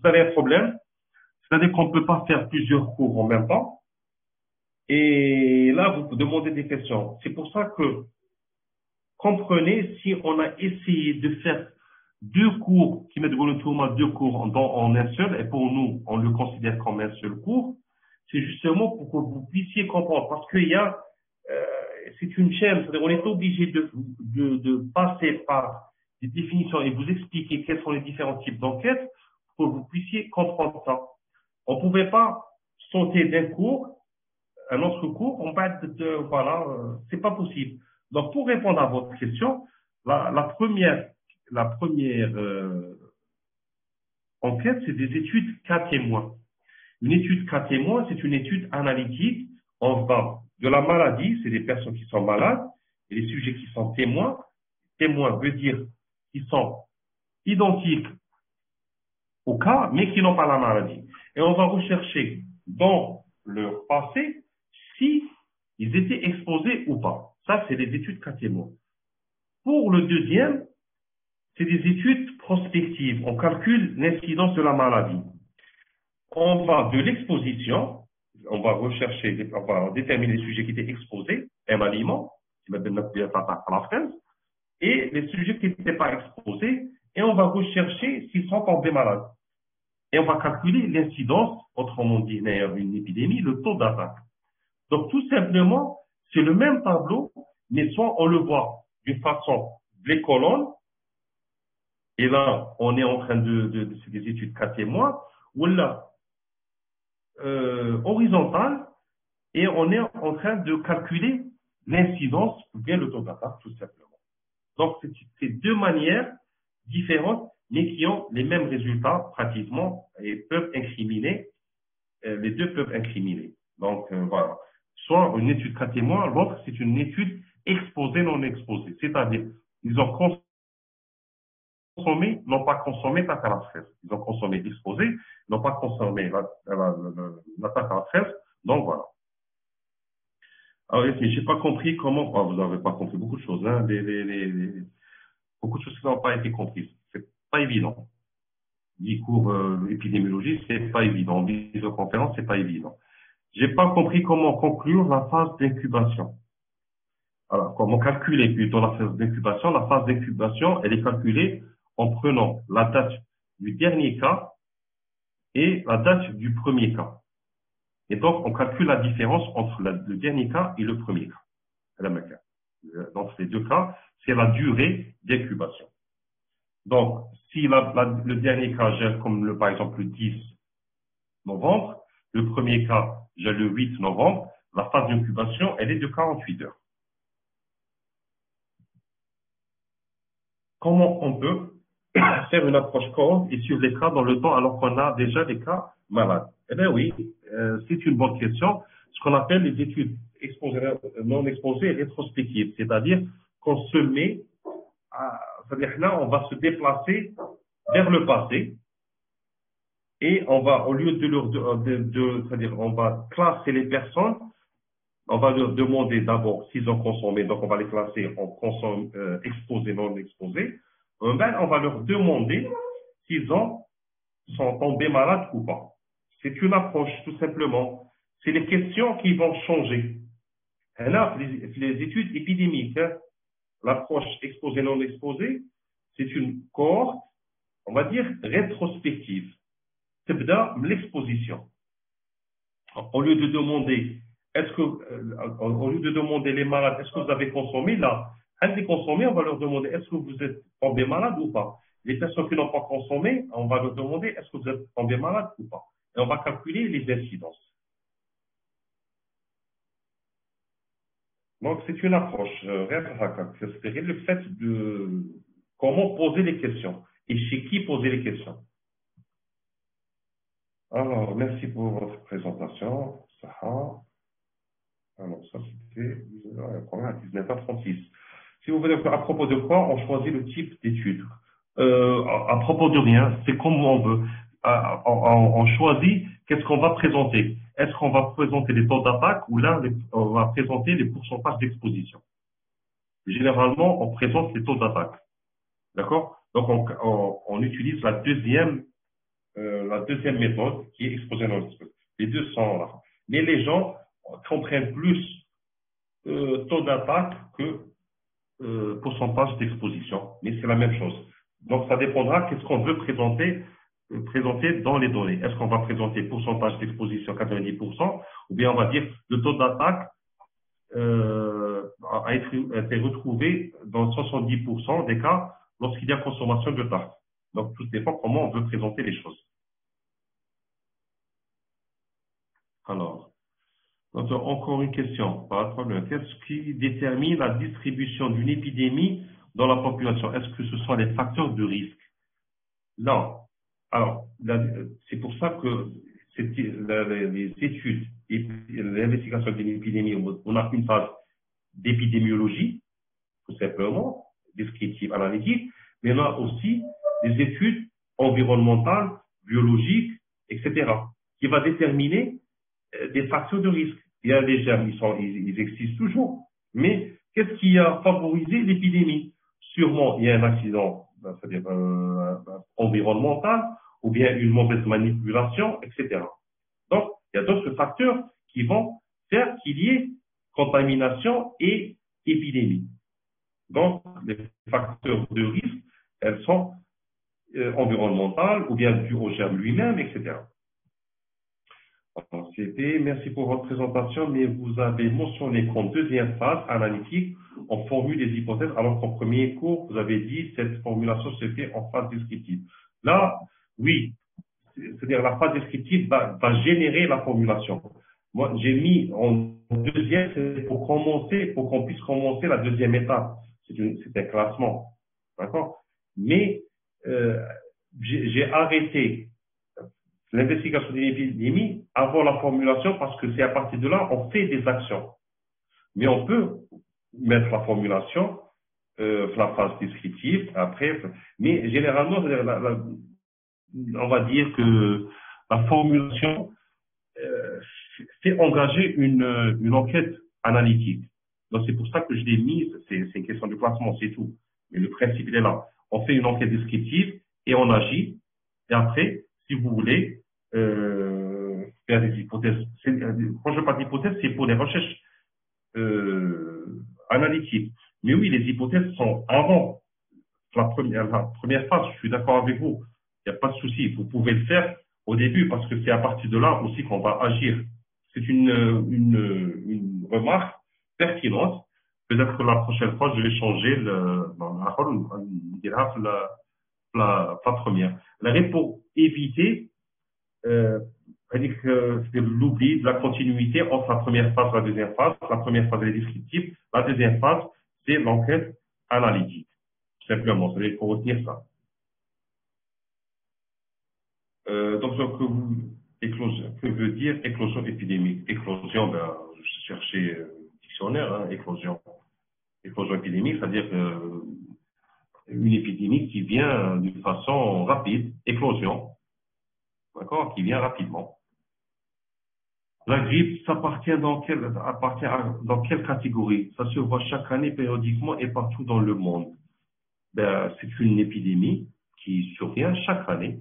A: avez un problème, c'est-à-dire qu'on ne peut pas faire plusieurs cours en même temps. Et là, vous demandez des questions. C'est pour ça que, comprenez, si on a essayé de faire deux cours qui mettent volontairement deux cours en un seul, et pour nous, on le considère comme un seul cours, c'est justement pour que vous puissiez comprendre. Parce qu'il y a, c'est une chaîne, c'est-à-dire on est obligé de passer par des définitions et vous expliquer quels sont les différents types d'enquêtes pour que vous puissiez comprendre ça. On ne pouvait pas sauter d'un cours, un autre cours, on va voilà, c'est pas possible. Donc, pour répondre à votre question, la première enquête, c'est des études cas témoins. Une étude cas témoin, c'est une étude analytique. On va de la maladie, c'est des personnes qui sont malades, et les sujets qui sont témoins. Témoins veut dire qu'ils sont identiques au cas, mais qui n'ont pas la maladie. Et on va rechercher dans leur passé si ils étaient exposés ou pas. Ça, c'est des études cas témoins. Pour le deuxième, c'est des études prospectives. On calcule l'incidence de la maladie. On va de l'exposition, on va rechercher, on va déterminer les sujets qui étaient exposés à un aliment, qui va donner à la fraise, et les sujets qui n'étaient pas exposés, et on va rechercher s'ils sont tombés malades. Et on va calculer l'incidence, autrement dit, une épidémie, le taux d'attaque. Donc, tout simplement, c'est le même tableau, mais soit on le voit d'une façon les colonnes, et là, on est en train c'est des études cas témoins, ou là, horizontale, et on est en train de calculer l'incidence ou bien le taux d'attaque, tout simplement. Donc, c'est deux manières différentes, mais qui ont les mêmes résultats pratiquement et peuvent incriminer, les deux peuvent incriminer. Donc, voilà. Soit une étude cas témoin, l'autre, c'est une étude exposée, non exposée. C'est-à-dire, ils ont consommé, n'ont pas consommé l'attaque à la fraise. Ils ont consommé exposé, n'ont pas consommé l'attaque à la fraise. Donc, voilà. Alors, mais j'ai pas compris comment, vous n'avez pas compris beaucoup de choses, hein, beaucoup de choses qui n'ont pas été comprises. C'est pas évident. Les cours épidémiologie, c'est pas évident. Visioconférence, c'est pas évident. J'ai pas compris comment conclure la phase d'incubation. Alors, comment calculer plutôt la phase d'incubation? La phase d'incubation, elle est calculée en prenant la date du dernier cas et la date du premier cas. Et donc, on calcule la différence entre le dernier cas et le premier cas. Dans ces deux cas, c'est la durée d'incubation. Donc, si le dernier cas gèle comme par exemple le 10 novembre, le premier cas gèle le 8 novembre, la phase d'incubation, elle est de 48 heures. Comment on peut faire une approche cohorte et suivre les cas dans le temps alors qu'on a déjà des cas malades? Eh bien oui, c'est une bonne question. Ce qu'on appelle les études exposées, non exposées et rétrospectives, c'est-à-dire qu'on se met c'est-à-dire là, on va se déplacer vers le passé et on va, au lieu c'est-à-dire on va classer les personnes, on va leur demander d'abord s'ils ont consommé, donc on va les classer en exposés, non exposés. On va leur demander s'ils sont tombés malades ou pas. C'est une approche, tout simplement. C'est les questions qui vont changer. Là, les études épidémiques, hein, l'approche exposée-non exposée, c'est une cohorte, on va dire, rétrospective. C'est l'exposition. Au lieu de demander, au lieu de demander les malades, est-ce que vous avez consommé, là, quand ils consommé, on va leur demander, est-ce que vous êtes tombé malade ou pas? Les personnes qui n'ont pas consommé, on va leur demander, est-ce que vous êtes tombé malade ou pas? Et on va calculer les incidences. Donc, c'est une approche, c'est-à-dire le fait de comment poser les questions et chez qui poser les questions. Alors, merci pour votre présentation, Sarah. Alors, ça, c'était à 19h36. Si vous voulez, à propos de quoi, on choisit le type d'étude. À propos de rien, c'est comme on veut. On choisit qu'est-ce qu'on va présenter. Est-ce qu'on va présenter les taux d'attaque ou là, on va présenter les pourcentages d'exposition. Généralement, on présente les taux d'attaque. D'accord? Donc, on utilise la deuxième méthode qui est exposée dans l'exposé. Les deux sont là. Mais les gens comprennent plus taux d'attaque que pourcentage d'exposition. Mais c'est la même chose. Donc, ça dépendra qu'est-ce qu'on veut présenter dans les données. Est-ce qu'on va présenter pourcentage d'exposition 90% ou bien on va dire le taux d'attaque a été retrouvé dans 70% des cas lorsqu'il y a consommation de tarte. Donc, tout dépend comment on veut présenter les choses. Alors, donc, encore une question. Qu'est-ce qui détermine la distribution d'une épidémie dans la population? Est-ce que ce sont les facteurs de risque? Non. Alors, c'est pour ça que les études et l'investigation d'une épidémie, on a une phase d'épidémiologie, tout simplement, descriptive, analytique, mais on a aussi des études environnementales, biologiques, etc., qui va déterminer des facteurs de risque. Il y a des germes, ils existent toujours, mais qu'est-ce qui a favorisé l'épidémie? Sûrement, il y a un accident, c'est-à-dire environnemental, ou bien une mauvaise manipulation, etc. Donc, il y a d'autres facteurs qui vont faire qu'il y ait contamination et épidémie. Donc, les facteurs de risque, elles sont environnementales ou bien dues au germe lui-même, etc. Alors, merci pour votre présentation, mais vous avez mentionné qu'en deuxième phase analytique, on formule des hypothèses, alors qu'en premier cours, vous avez dit que cette formulation se fait en phase descriptive. Là, oui, c'est-à-dire la phase descriptive va générer la formulation. Moi, j'ai mis en deuxième, c'est pour qu'on puisse commencer la deuxième étape. C'est un classement. D'accord? Mais j'ai arrêté l'investigation d'une épidémie avant la formulation parce que c'est à partir de là, on fait des actions. Mais on peut mettre la formulation, la phase descriptive, après, mais généralement, on va dire que la formulation fait engager une enquête analytique. Donc, c'est pour ça que je l'ai mise, c'est une question de classement, c'est tout. Mais le principe, il est là. On fait une enquête descriptive et on agit. Et après, si vous voulez faire des hypothèses, quand je parle d'hypothèses, c'est pour les recherches analytiques. Mais oui, les hypothèses sont avant la première phase, je suis d'accord avec vous. Il n'y a pas de souci, vous pouvez le faire au début parce que c'est à partir de là aussi qu'on va agir. C'est une remarque pertinente. Peut-être que la prochaine fois, je vais changer la première. Pour éviter l'oubli de la continuité entre la première phase et la deuxième phase. La première phase est descriptive, la deuxième phase, c'est l'enquête analytique. Tout simplement, il faut retenir ça. Donc, que veut dire éclosion épidémique? Éclosion, je cherchais dictionnaire, hein, éclosion. Éclosion épidémique, c'est-à-dire une épidémie qui vient d'une façon rapide, éclosion, d'accord, qui vient rapidement. La grippe, ça appartient dans quelle catégorie? Ça se voit chaque année, périodiquement et partout dans le monde. C'est une épidémie qui survient chaque année.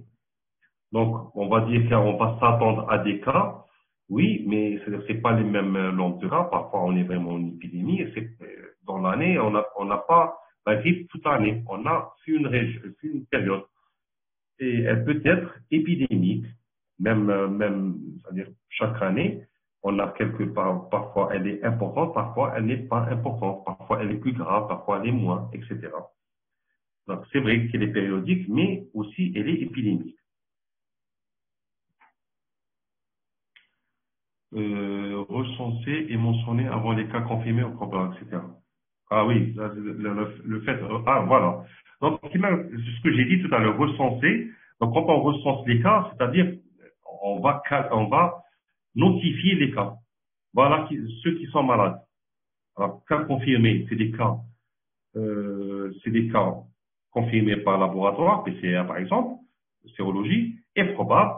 A: Donc, on va dire qu'on va s'attendre à des cas, Oui, mais c'est pas les mêmes longueurs. Parfois, on est vraiment en épidémie. Et dans l'année, on n'a pas la grippe toute l'année. On a une période. Et elle peut être épidémique, c'est-à-dire chaque année, on a quelque part, parfois elle est importante, parfois elle n'est pas importante, parfois elle est plus grave, parfois elle est moins, etc. Donc, c'est vrai qu'elle est périodique, mais aussi elle est épidémique. Recensé et mentionné avant les cas confirmés au problème, etc. Ah oui, le fait. Ah, voilà. Donc, ce que j'ai dit tout à l'heure, recenser. Donc, quand on recense les cas, c'est-à-dire, on va notifier les cas. Voilà ceux qui sont malades. Alors, cas confirmés, c'est des cas confirmés par laboratoire, PCR par exemple, sérologie, et probable.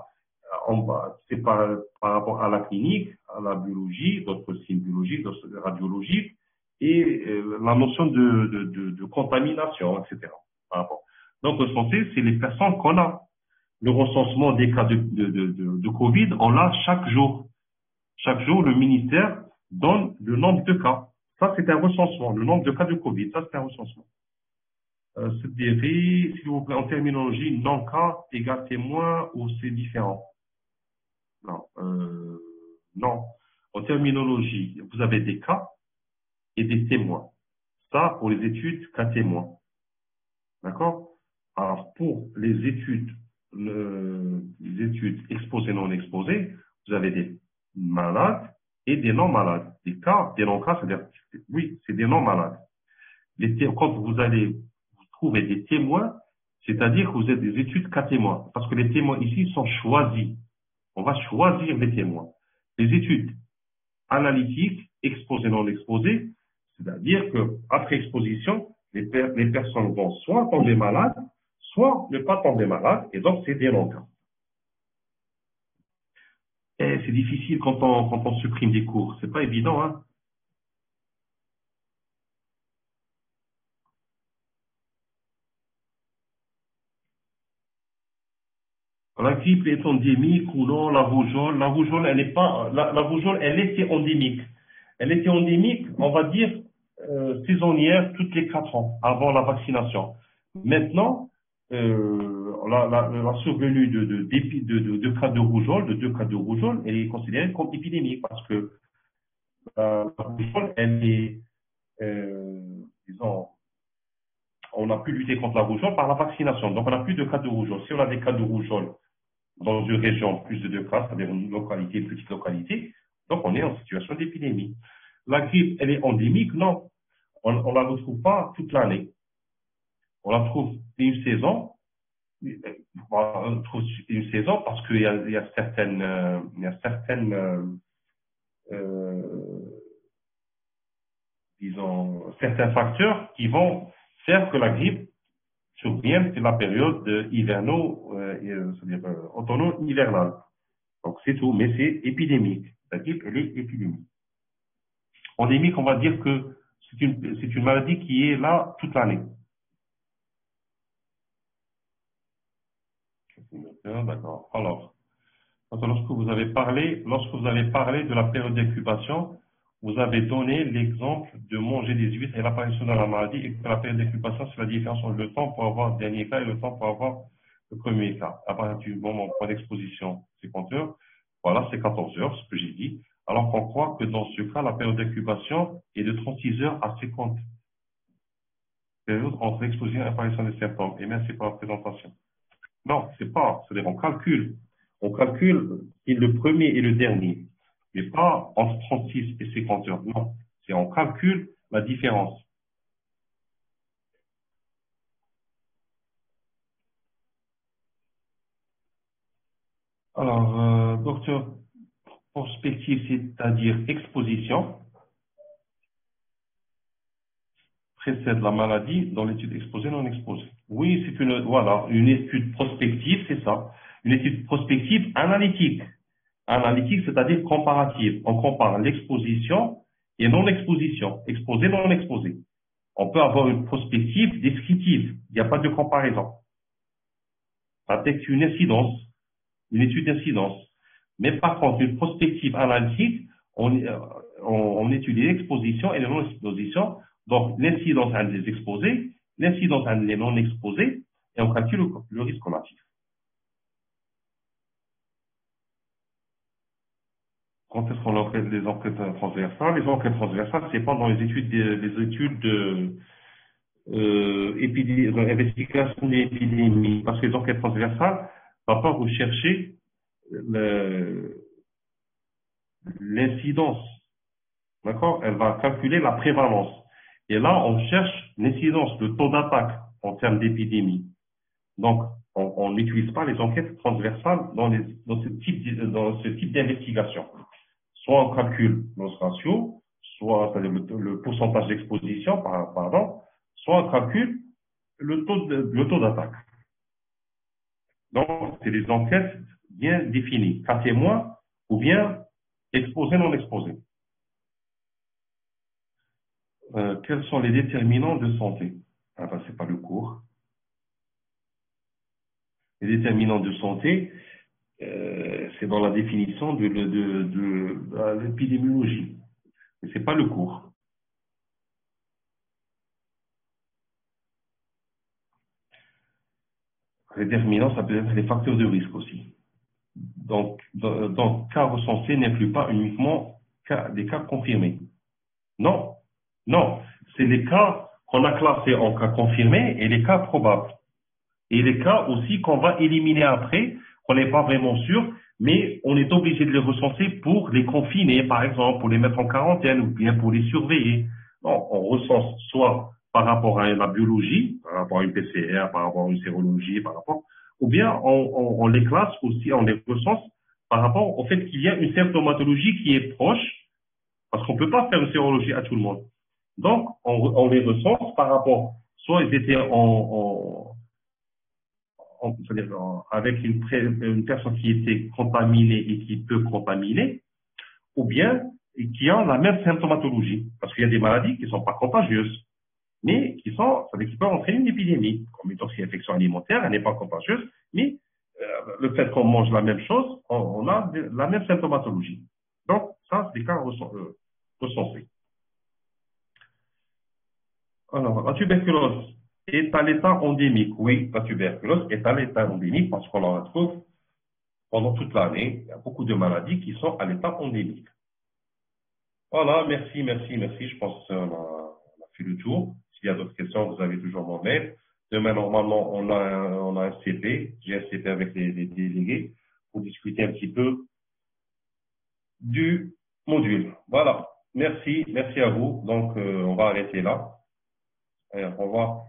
A: C'est par rapport à la clinique, à la biologie, d'autres signes biologiques, d'autres radiologiques, et la notion de contamination, etc. Par rapport. Donc, recensé, c'est les personnes qu'on a. Le recensement des cas de Covid, on l'a chaque jour. Chaque jour, le ministère donne le nombre de cas. Ça, c'est un recensement. Le nombre de cas de Covid, ça, c'est un recensement. S'il vous plaît, en terminologie, non-cas égale témoin ou c'est différent? Non. Non. En terminologie, vous avez des cas et des témoins. Ça, pour les études, cas témoins. D'accord? Alors, pour les études exposées, non exposées, vous avez des malades et des non-malades. Des cas, des non-cas, c'est-à-dire, oui, c'est des non-malades. Quand vous allez trouver des témoins, c'est-à-dire que vous êtes des études cas témoins. Parce que les témoins ici sont choisis. On va choisir les témoins. Les études analytiques, exposées, non exposées, c'est-à-dire qu'après exposition, les personnes vont soit tomber malades, soit ne pas tomber malades, et donc c'est des non-cas. Et c'est difficile quand on supprime des cours. C'est pas évident, hein. La grippe est endémique ou non, la rougeole, elle n'est pas, la rougeole, elle était endémique. Elle était endémique, on va dire, saisonnière toutes les 4 ans avant la vaccination. Maintenant, la survenue de cas de rougeole, de 2 cas de rougeole, elle est considérée comme épidémique parce que la rougeole, elle est, euh, disons, on a pu lutter contre la rougeole par la vaccination. Donc, on n'a plus de cas de rougeole. Si on a des cas de rougeole dans une région, plus de 2 cas, c'est-à-dire une localité, une petite localité, donc on est en situation d'épidémie. La grippe, elle est endémique? Non. On ne la retrouve pas toute l'année. On la trouve une saison. On trouve une saison parce qu'il y a euh, disons, certains facteurs qui vont faire que la grippe survienne sur la période c'est-à-dire automno-hivernale. Donc c'est tout, mais c'est épidémique. La grippe, elle est épidémique. Endémique, on va dire que c'est une maladie qui est là toute l'année. D'accord. Alors, lorsque vous avez parlé de la période d'incubation, vous avez donné l'exemple de manger des huîtres et l'apparition de la maladie, et que la période d'incubation, c'est la différence entre le temps pour avoir le dernier cas et le temps pour avoir le premier cas. À partir du moment point d'exposition, 50 heures, voilà, c'est 14 heures, ce que j'ai dit. Alors qu'on croit que dans ce cas, la période d'incubation est de 36 heures à 50. Période entre l'exposition et l'apparition des symptômes. Et même, c'est pas la présentation. Non, c'est pas. C'est-à-dire, on calcule. On calcule qui est le premier et le dernier. Mais pas entre 36 et 50 heures. Non. C'est on calcule la différence. Alors, docteur, prospective, c'est-à-dire exposition, précède la maladie dans l'étude exposée non exposée. Oui, c'est une étude prospective, c'est ça. Une étude prospective analytique. Analytique, c'est-à-dire comparative. On compare l'exposition et non-exposition. Exposé, non exposé. On peut avoir une prospective descriptive. Il n'y a pas de comparaison. Ça texte une incidence, une étude d'incidence. Mais par contre, une prospective analytique, on étudie l'exposition et la non-exposition, donc l'incidence des exposés, l'incidence des non exposés, et on calcule le risque relatif. Quand est-ce qu'on fait les enquêtes transversales? Les enquêtes transversales, c'est pas dans les études d'investigation d'épidémie, parce que les enquêtes transversales ne vont pas rechercher l'incidence. D'accord? Elle va calculer la prévalence. Et là, on cherche l'incidence, le taux d'attaque en termes d'épidémie. Donc, on n'utilise pas les enquêtes transversales dans ce type d'investigation. Soit on calcule nos ratios, soit le pourcentage d'exposition, pardon, soit on calcule le taux d'attaque. Donc, c'est des enquêtes bien définies, cas témoin ou bien exposé, non exposé. Quels sont les déterminants de santé? Ah ben, c'est pas le cours. Les déterminants de santé, c'est dans la définition de l'épidémiologie. Mais c'est pas le cours. Les déterminants, ça peut être les facteurs de risque aussi. Donc cas recensés n'inclut pas uniquement des cas confirmés. Non, non, c'est les cas qu'on a classés en cas confirmés et les cas probables. Et les cas aussi qu'on va éliminer après, qu'on n'est pas vraiment sûr, mais on est obligé de les recenser pour les confiner, par exemple, pour les mettre en quarantaine ou bien pour les surveiller. Non, on recense soit par rapport à la biologie, par rapport à une PCR, par rapport à une sérologie, ou bien on les classe aussi, on les recense par rapport au fait qu'il y a une symptomatologie qui est proche, parce qu'on ne peut pas faire une sérologie à tout le monde. Donc, on les recense par rapport, soit ils étaient c'est-à-dire avec une personne qui était contaminée et qui peut contaminer, ou bien qui a la même symptomatologie. Parce qu'il y a des maladies qui ne sont pas contagieuses, mais qui peuvent entraîner une épidémie, comme une infection alimentaire, elle n'est pas contagieuse, mais le fait qu'on mange la même chose, on a la même symptomatologie. Donc, ça, c'est des cas recensés. Alors, la tuberculose est à l'état endémique. Oui, la tuberculose est à l'état endémique parce qu'on en retrouve pendant toute l'année. Il y a beaucoup de maladies qui sont à l'état endémique. Voilà, merci. Je pense qu'on a fait le tour. S'il y a d'autres questions, vous avez toujours mon mail. Demain, normalement, on a un CP. J'ai un CP avec les délégués pour discuter un petit peu du module. Voilà. Merci à vous. Donc, on va arrêter là. Allez, au revoir.